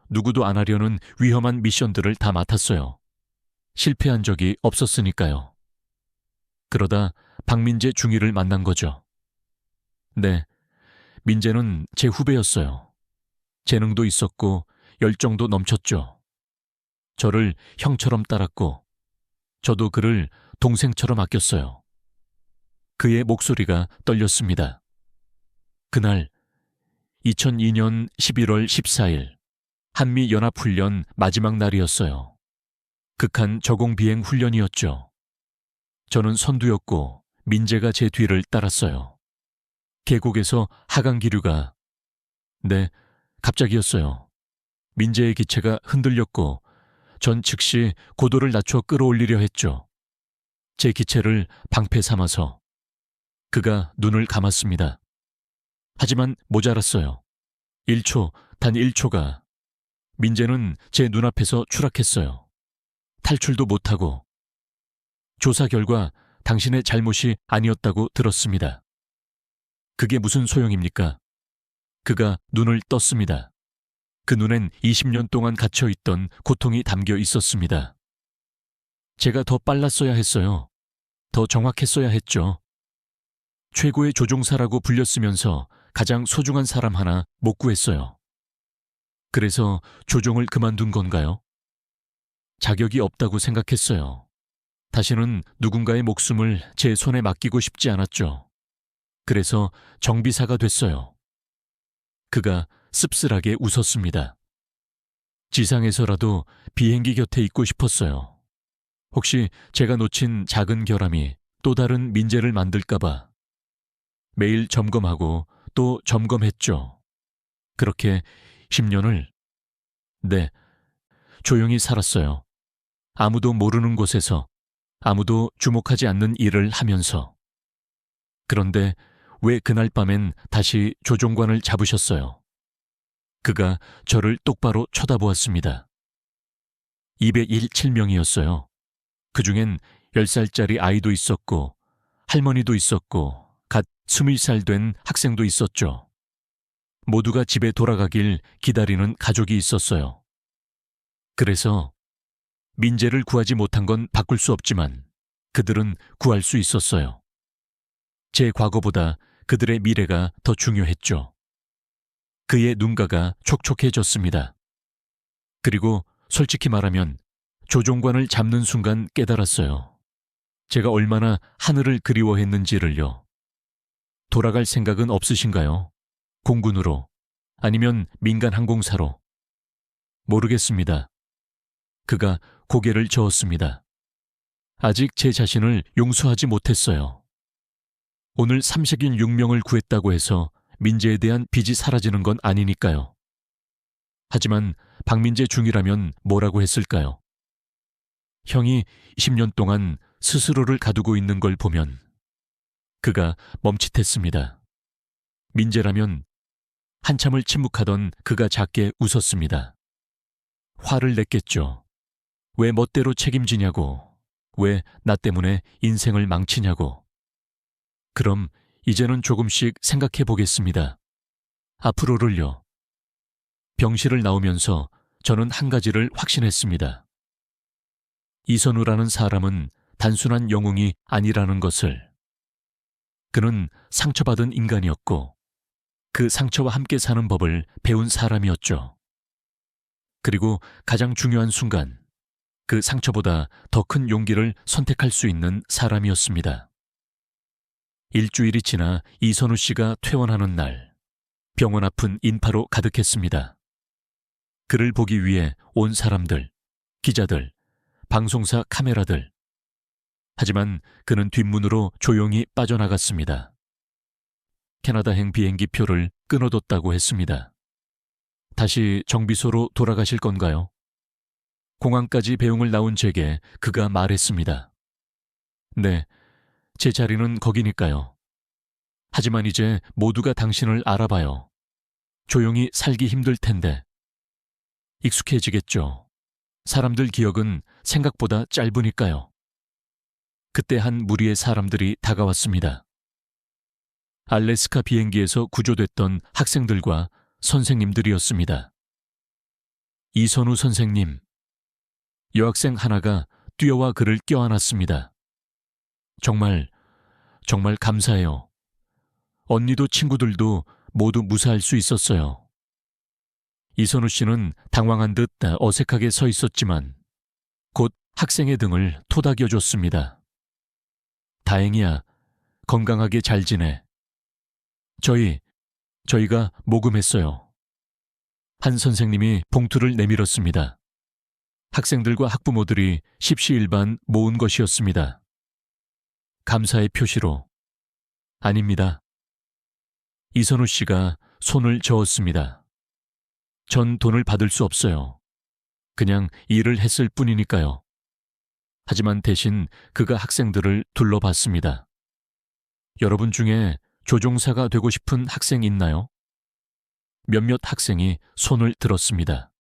누구도 안 하려는 위험한 미션들을 다 맡았어요. 실패한 적이 없었으니까요. 그러다 박민재 중위를 만난 거죠. 네, 민재는 제 후배였어요. 재능도 있었고 열정도 넘쳤죠. 저를 형처럼 따랐고 저도 그를 동생처럼 아꼈어요. 그의 목소리가 떨렸습니다. 그날 2002년 11월 14일 한미연합훈련 마지막 날이었어요. 극한 저공비행 훈련이었죠. 저는 선두였고 민재가 제 뒤를 따랐어요. 계곡에서 하강기류가 네, 갑자기였어요. 민재의 기체가 흔들렸고 전 즉시 고도를 낮춰 끌어올리려 했죠. 제 기체를 방패 삼아서 그가 눈을 감았습니다. 하지만 모자랐어요. 1초, 단 1초가. 민재는 제 눈앞에서 추락했어요. 탈출도 못하고. 조사 결과 당신의 잘못이 아니었다고 들었습니다. 그게 무슨 소용입니까? 그가 눈을 떴습니다. 그 눈엔 20년 동안 갇혀있던 고통이 담겨 있었습니다. 제가 더 빨랐어야 했어요. 더 정확했어야 했죠. 최고의 조종사라고 불렸으면서 가장 소중한 사람 하나 못 구했어요. 그래서 조종을 그만둔 건가요? 자격이 없다고 생각했어요. 다시는 누군가의 목숨을 제 손에 맡기고 싶지 않았죠. 그래서 정비사가 됐어요. 그가 씁쓸하게 웃었습니다. 지상에서라도 비행기 곁에 있고 싶었어요. 혹시 제가 놓친 작은 결함이 또 다른 민재를 만들까봐. 매일 점검하고 또 점검했죠. 그렇게 10년을, 네, 조용히 살았어요. 아무도 모르는 곳에서, 아무도 주목하지 않는 일을 하면서. 그런데 왜 그날 밤엔 다시 조종관을 잡으셨어요? 그가 저를 똑바로 쳐다보았습니다. 217명이었어요. 그중엔 10살짜리 아이도 있었고 할머니도 있었고 갓 20살 된 학생도 있었죠. 모두가 집에 돌아가길 기다리는 가족이 있었어요. 그래서 민재를 구하지 못한 건 바꿀 수 없지만 그들은 구할 수 있었어요. 제 과거보다 그들의 미래가 더 중요했죠. 그의 눈가가 촉촉해졌습니다. 그리고 솔직히 말하면 조종관을 잡는 순간 깨달았어요. 제가 얼마나 하늘을 그리워했는지를요. 돌아갈 생각은 없으신가요? 공군으로, 아니면 민간 항공사로? 모르겠습니다. 그가 고개를 저었습니다. 아직 제 자신을 용서하지 못했어요. 오늘 삼식인 6명을 구했다고 해서 민재에 대한 빚이 사라지는 건 아니니까요. 하지만 박민재 중이라면 뭐라고 했을까요? 형이 10년 동안 스스로를 가두고 있는 걸 보면 그가 멈칫했습니다. 민재라면 한참을 침묵하던 그가 작게 웃었습니다. 화를 냈겠죠. 왜 멋대로 책임지냐고, 왜 나 때문에 인생을 망치냐고. 그럼 이제는 조금씩 생각해 보겠습니다. 앞으로를요. 병실을 나오면서 저는 한 가지를 확신했습니다. 이선우라는 사람은 단순한 영웅이 아니라는 것을. 그는 상처받은 인간이었고 그 상처와 함께 사는 법을 배운 사람이었죠. 그리고 가장 중요한 순간, 그 상처보다 더 큰 용기를 선택할 수 있는 사람이었습니다. 일주일이 지나 이선우 씨가 퇴원하는 날, 병원 앞은 인파로 가득했습니다. 그를 보기 위해 온 사람들, 기자들, 방송사 카메라들. 하지만 그는 뒷문으로 조용히 빠져나갔습니다. 캐나다행 비행기 표를 끊어뒀다고 했습니다. 다시 정비소로 돌아가실 건가요? 공항까지 배웅을 나온 제게 그가 말했습니다. 네, 제 자리는 거기니까요. 하지만 이제 모두가 당신을 알아봐요. 조용히 살기 힘들 텐데. 익숙해지겠죠. 사람들 기억은 생각보다 짧으니까요. 그때 한 무리의 사람들이 다가왔습니다. 알래스카 비행기에서 구조됐던 학생들과 선생님들이었습니다. 이선우 선생님. 여학생 하나가 뛰어와 그를 껴안았습니다. 정말, 정말 감사해요. 언니도 친구들도 모두 무사할 수 있었어요. 이선우 씨는 당황한 듯 어색하게 서 있었지만 곧 학생의 등을 토닥여줬습니다. 다행이야. 건강하게 잘 지내. 저희가 모금했어요. 한 선생님이 봉투를 내밀었습니다. 학생들과 학부모들이 십시일반 모은 것이었습니다. 감사의 표시로. 아닙니다. 이선우 씨가 손을 저었습니다. 전 돈을 받을 수 없어요. 그냥 일을 했을 뿐이니까요. 하지만 대신 그가 학생들을 둘러봤습니다. 여러분 중에 조종사가 되고 싶은 학생 있나요? 몇몇 학생이 손을 들었습니다.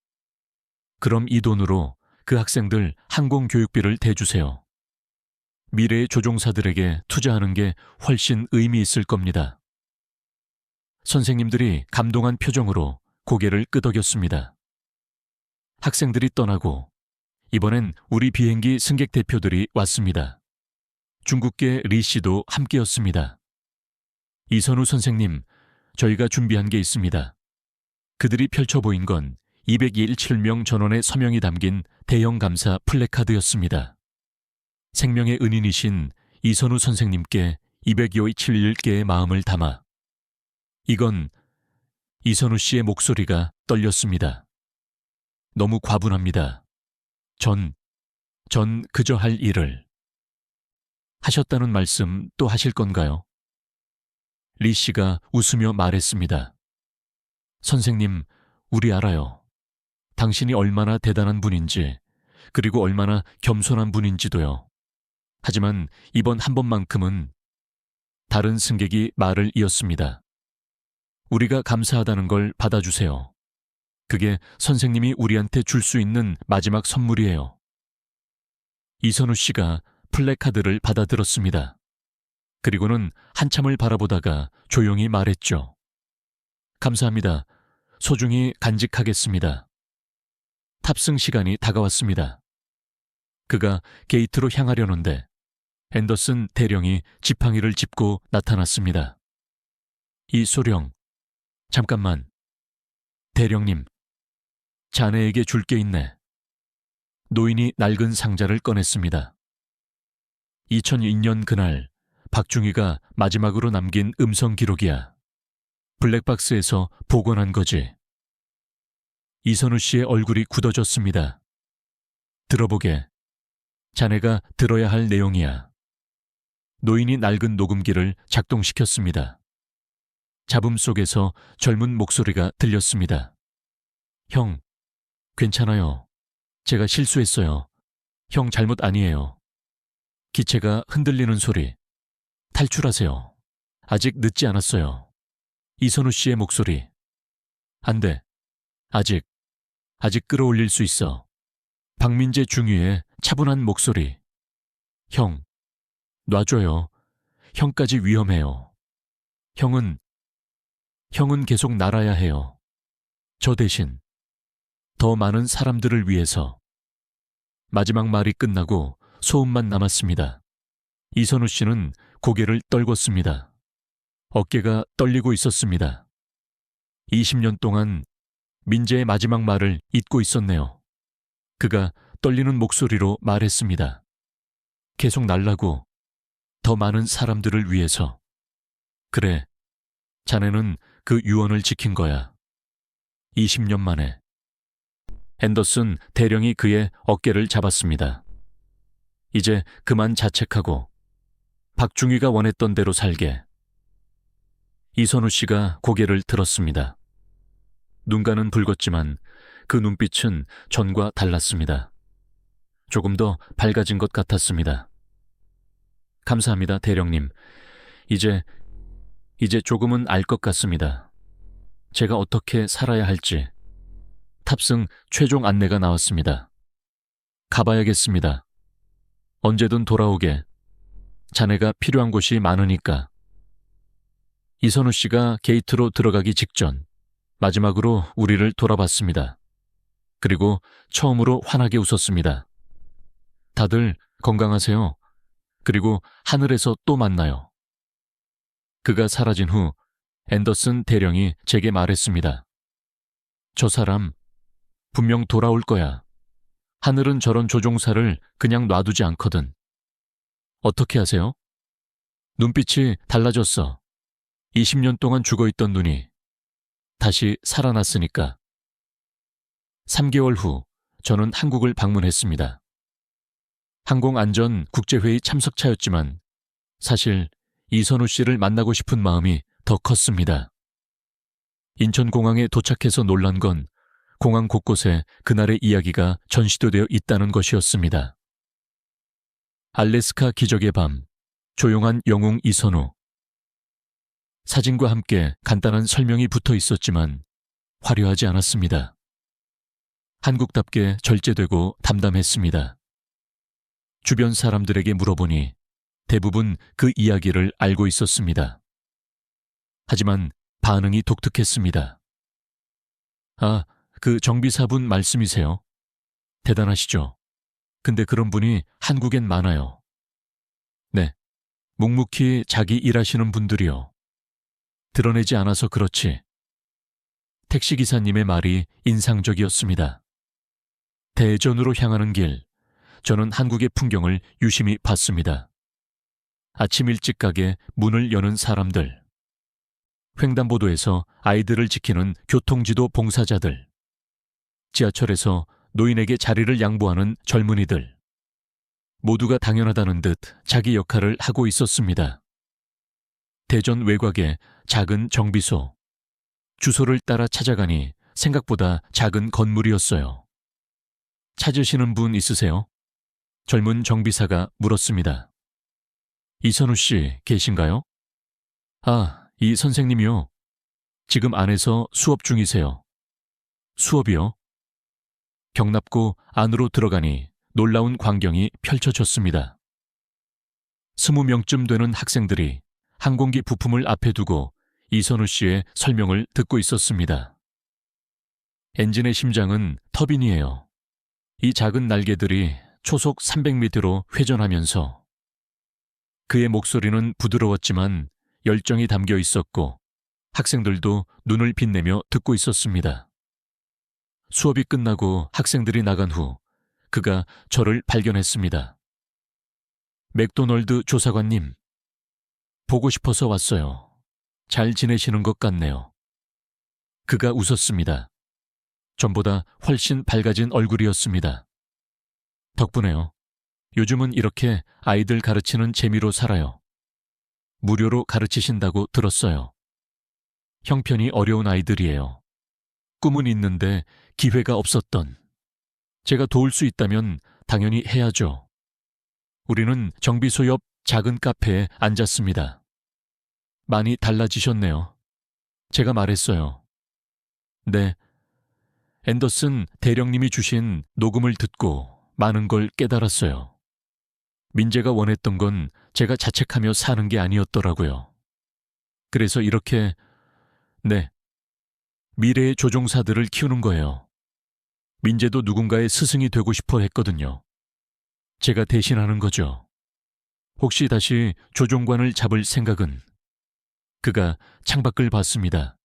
그럼 이 돈으로 그 학생들 항공교육비를 대주세요. 미래의 조종사들에게 투자하는 게 훨씬 의미 있을 겁니다. 선생님들이 감동한 표정으로 고개를 끄덕였습니다. 학생들이 떠나고 이번엔 우리 비행기 승객 대표들이 왔습니다. 중국계 리 씨도 함께였습니다. 이선우 선생님, 저희가 준비한 게 있습니다. 그들이 펼쳐 보인 건 217명 전원의 서명이 담긴 대형 감사 플래카드였습니다. 생명의 은인이신 이선우 선생님께 227개의 마음을 담아. 이건 이선우 씨의 목소리가 떨렸습니다. 너무 과분합니다. 전 그저 할 일을. 하셨다는 말씀 또 하실 건가요? 리 씨가 웃으며 말했습니다. 선생님, 우리 알아요. 당신이 얼마나 대단한 분인지, 그리고 얼마나 겸손한 분인지도요. 하지만 이번 한 번만큼은 다른 승객이 말을 이었습니다. 우리가 감사하다는 걸 받아주세요. 그게 선생님이 우리한테 줄 수 있는 마지막 선물이에요. 이선우 씨가 플래카드를 받아들었습니다. 그리고는 한참을 바라보다가 조용히 말했죠. 감사합니다. 소중히 간직하겠습니다. 탑승 시간이 다가왔습니다. 그가 게이트로 향하려는데 앤더슨 대령이 지팡이를 짚고 나타났습니다. 이소령, 잠깐만. 대령님, 자네에게 줄 게 있네. 노인이 낡은 상자를 꺼냈습니다. 2002년 그날 박중희가 마지막으로 남긴 음성 기록이야. 블랙박스에서 복원한 거지. 이선우 씨의 얼굴이 굳어졌습니다. 들어보게. 자네가 들어야 할 내용이야. 노인이 낡은 녹음기를 작동시켰습니다. 잡음 속에서 젊은 목소리가 들렸습니다. 형, 괜찮아요. 제가 실수했어요. 형 잘못 아니에요. 기체가 흔들리는 소리. 탈출하세요. 아직 늦지 않았어요. 이선우 씨의 목소리. 안 돼. 아직 끌어올릴 수 있어. 박민재 중위의 차분한 목소리. 형, 놔줘요. 형까지 위험해요. 형은 계속 날아야 해요. 저 대신 더 많은 사람들을 위해서. 마지막 말이 끝나고 소음만 남았습니다. 이선우 씨는 고개를 떨궜습니다. 어깨가 떨리고 있었습니다. 20년 동안 민재의 마지막 말을 잊고 있었네요. 그가 떨리는 목소리로 말했습니다. 계속 날라고. 더 많은 사람들을 위해서. 그래, 자네는 그 유언을 지킨 거야. 20년 만에. 앤더슨 대령이 그의 어깨를 잡았습니다. 이제 그만 자책하고 박중희가 원했던 대로 살게. 이선우 씨가 고개를 들었습니다. 눈가는 붉었지만 그 눈빛은 전과 달랐습니다. 조금 더 밝아진 것 같았습니다. 감사합니다, 대령님. 이제 조금은 알 것 같습니다. 제가 어떻게 살아야 할지. 탑승 최종 안내가 나왔습니다. 가봐야겠습니다. 언제든 돌아오게. 자네가 필요한 곳이 많으니까. 이선우 씨가 게이트로 들어가기 직전 마지막으로 우리를 돌아봤습니다. 그리고 처음으로 환하게 웃었습니다. 다들 건강하세요. 그리고 하늘에서 또 만나요. 그가 사라진 후 앤더슨 대령이 제게 말했습니다. 저 사람 분명 돌아올 거야. 하늘은 저런 조종사를 그냥 놔두지 않거든. 어떻게 하세요? 눈빛이 달라졌어. 20년 동안 죽어있던 눈이 다시 살아났으니까. 3개월 후 저는 한국을 방문했습니다. 항공안전국제회의 참석차였지만 사실 이선우 씨를 만나고 싶은 마음이 더 컸습니다. 인천공항에 도착해서 놀란 건 공항 곳곳에 그날의 이야기가 전시되어 있다는 것이었습니다. 알래스카 기적의 밤, 조용한 영웅 이선우. 사진과 함께 간단한 설명이 붙어 있었지만 화려하지 않았습니다. 한국답게 절제되고 담담했습니다. 주변 사람들에게 물어보니 대부분 그 이야기를 알고 있었습니다. 하지만 반응이 독특했습니다. 아, 그 정비사분 말씀이세요? 대단하시죠? 근데 그런 분이 한국엔 많아요. 네, 묵묵히 자기 일하시는 분들이요. 드러내지 않아서 그렇지. 택시기사님의 말이 인상적이었습니다. 대전으로 향하는 길, 저는 한국의 풍경을 유심히 봤습니다. 아침 일찍 가게 문을 여는 사람들, 횡단보도에서 아이들을 지키는 교통지도 봉사자들, 지하철에서 노인에게 자리를 양보하는 젊은이들, 모두가 당연하다는 듯 자기 역할을 하고 있었습니다. 대전 외곽의 작은 정비소, 주소를 따라 찾아가니 생각보다 작은 건물이었어요. 찾으시는 분 있으세요? 젊은 정비사가 물었습니다. 이선우 씨 계신가요? 아, 이 선생님이요. 지금 안에서 수업 중이세요. 수업이요? 경납고 안으로 들어가니 놀라운 광경이 펼쳐졌습니다. 20명쯤 되는 학생들이 항공기 부품을 앞에 두고 이선우 씨의 설명을 듣고 있었습니다. 엔진의 심장은 터빈이에요. 이 작은 날개들이 초속 300m로 회전하면서 그의 목소리는 부드러웠지만 열정이 담겨 있었고 학생들도 눈을 빛내며 듣고 있었습니다. 수업이 끝나고 학생들이 나간 후 그가 저를 발견했습니다. 맥도널드 조사관님, 보고 싶어서 왔어요. 잘 지내시는 것 같네요. 그가 웃었습니다. 전보다 훨씬 밝아진 얼굴이었습니다. 덕분에요. 요즘은 이렇게 아이들 가르치는 재미로 살아요. 무료로 가르치신다고 들었어요. 형편이 어려운 아이들이에요. 꿈은 있는데 기회가 없었던. 제가 도울 수 있다면 당연히 해야죠. 우리는 정비소 옆 작은 카페에 앉았습니다. 많이 달라지셨네요. 제가 말했어요. 네. 앤더슨 대령님이 주신 녹음을 듣고 많은 걸 깨달았어요. 민재가 원했던 건 제가 자책하며 사는 게 아니었더라고요. 그래서 이렇게, 네, 미래의 조종사들을 키우는 거예요. 민재도 누군가의 스승이 되고 싶어 했거든요. 제가 대신하는 거죠. 혹시 다시 조종관을 잡을 생각은? 그가 창밖을 봤습니다.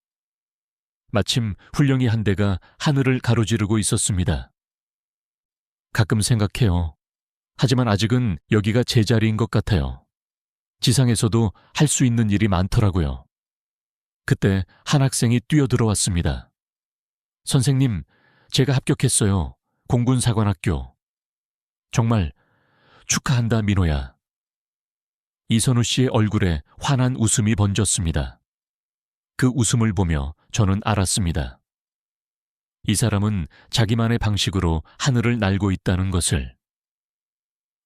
마침 훌륭이 한 대가 하늘을 가로지르고 있었습니다. 가끔 생각해요. 하지만 아직은 여기가 제 자리인 것 같아요. 지상에서도 할 수 있는 일이 많더라고요. 그때 한 학생이 뛰어들어왔습니다. 선생님, 제가 합격했어요. 공군사관학교. 정말 축하한다, 민호야. 이선우 씨의 얼굴에 환한 웃음이 번졌습니다. 그 웃음을 보며 저는 알았습니다. 이 사람은 자기만의 방식으로 하늘을 날고 있다는 것을.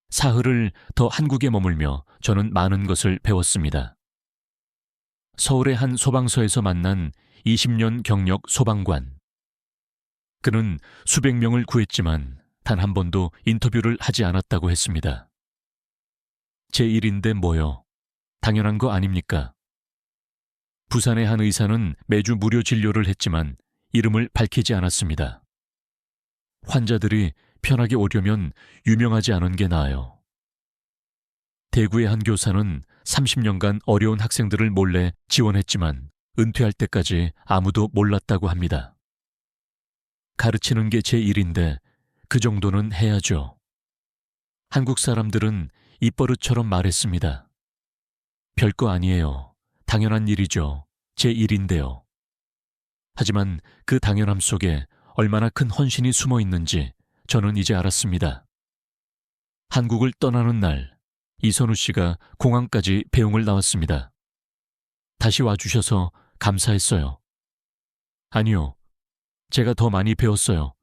사흘을 더 한국에 머물며 저는 많은 것을 배웠습니다. 서울의 한 소방서에서 만난 20년 경력 소방관. 그는 수백 명을 구했지만 단 한 번도 인터뷰를 하지 않았다고 했습니다. 제 일인데 뭐요? 당연한 거 아닙니까? 부산의 한 의사는 매주 무료 진료를 했지만 이름을 밝히지 않았습니다. 환자들이 편하게 오려면 유명하지 않은 게 나아요. 대구의 한 교사는 30년간 어려운 학생들을 몰래 지원했지만 은퇴할 때까지 아무도 몰랐다고 합니다. 가르치는 게 제 일인데 그 정도는 해야죠. 한국 사람들은 입버릇처럼 말했습니다. 별거 아니에요. 당연한 일이죠. 제 일인데요. 하지만 그 당연함 속에 얼마나 큰 헌신이 숨어 있는지 저는 이제 알았습니다. 한국을 떠나는 날, 이선우 씨가 공항까지 배웅을 나왔습니다. 다시 와주셔서 감사했어요. 아니요, 제가 더 많이 배웠어요.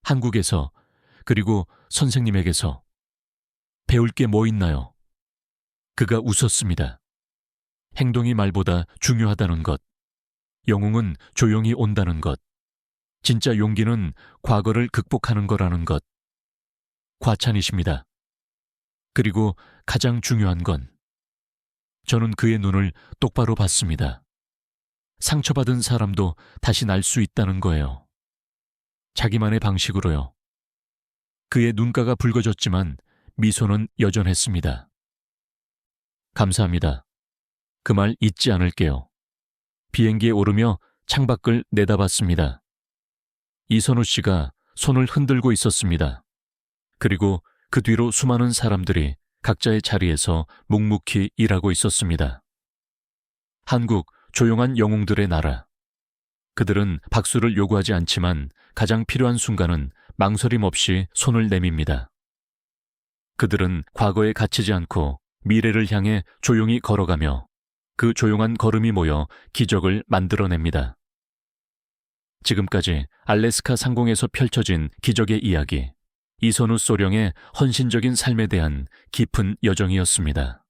한국에서, 그리고 선생님에게서. 배울 게 뭐 있나요? 그가 웃었습니다. 행동이 말보다 중요하다는 것. 영웅은 조용히 온다는 것. 진짜 용기는 과거를 극복하는 거라는 것. 과찬이십니다. 그리고 가장 중요한 건 저는 그의 눈을 똑바로 봤습니다. 상처받은 사람도 다시 날 수 있다는 거예요. 자기만의 방식으로요. 그의 눈가가 붉어졌지만 미소는 여전했습니다. 감사합니다. 그 말 잊지 않을게요. 비행기에 오르며 창밖을 내다봤습니다. 이선우 씨가 손을 흔들고 있었습니다. 그리고 그 뒤로 수많은 사람들이 각자의 자리에서 묵묵히 일하고 있었습니다. 한국 조용한 영웅들의 나라. 그들은 박수를 요구하지 않지만 가장 필요한 순간은 망설임 없이 손을 내밉니다. 그들은 과거에 갇히지 않고 미래를 향해 조용히 걸어가며 그 조용한 걸음이 모여 기적을 만들어냅니다. 지금까지 알래스카 상공에서 펼쳐진 기적의 이야기, 이선우 소령의 헌신적인 삶에 대한 깊은 여정이었습니다.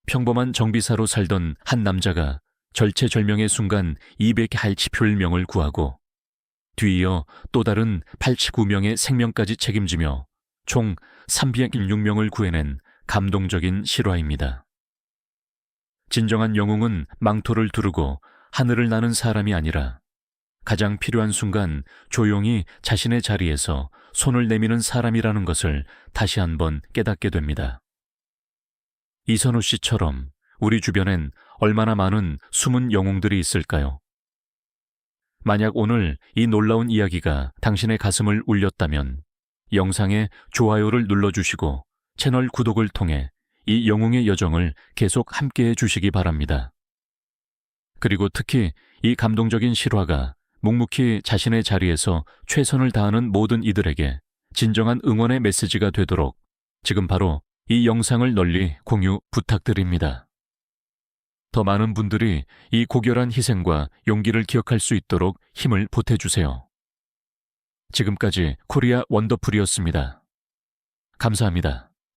평범한 정비사로 살던 한 남자가 절체절명의 순간 280명을 구하고 뒤이어 또 다른 89명의 생명까지 책임지며 총 306명을 구해낸 감동적인 실화입니다. 진정한 영웅은 망토를 두르고 하늘을 나는 사람이 아니라 가장 필요한 순간 조용히 자신의 자리에서 손을 내미는 사람이라는 것을 다시 한번 깨닫게 됩니다. 이선우 씨처럼 우리 주변엔 얼마나 많은 숨은 영웅들이 있을까요? 만약 오늘 이 놀라운 이야기가 당신의 가슴을 울렸다면 영상에 좋아요를 눌러주시고 채널 구독을 통해 이 영웅의 여정을 계속 함께해 주시기 바랍니다. 그리고 특히 이 감동적인 실화가 묵묵히 자신의 자리에서 최선을 다하는 모든 이들에게 진정한 응원의 메시지가 되도록 지금 바로 이 영상을 널리 공유 부탁드립니다. 더 많은 분들이 이 고결한 희생과 용기를 기억할 수 있도록 힘을 보태주세요. 지금까지 코리아 원더풀이었습니다. 감사합니다.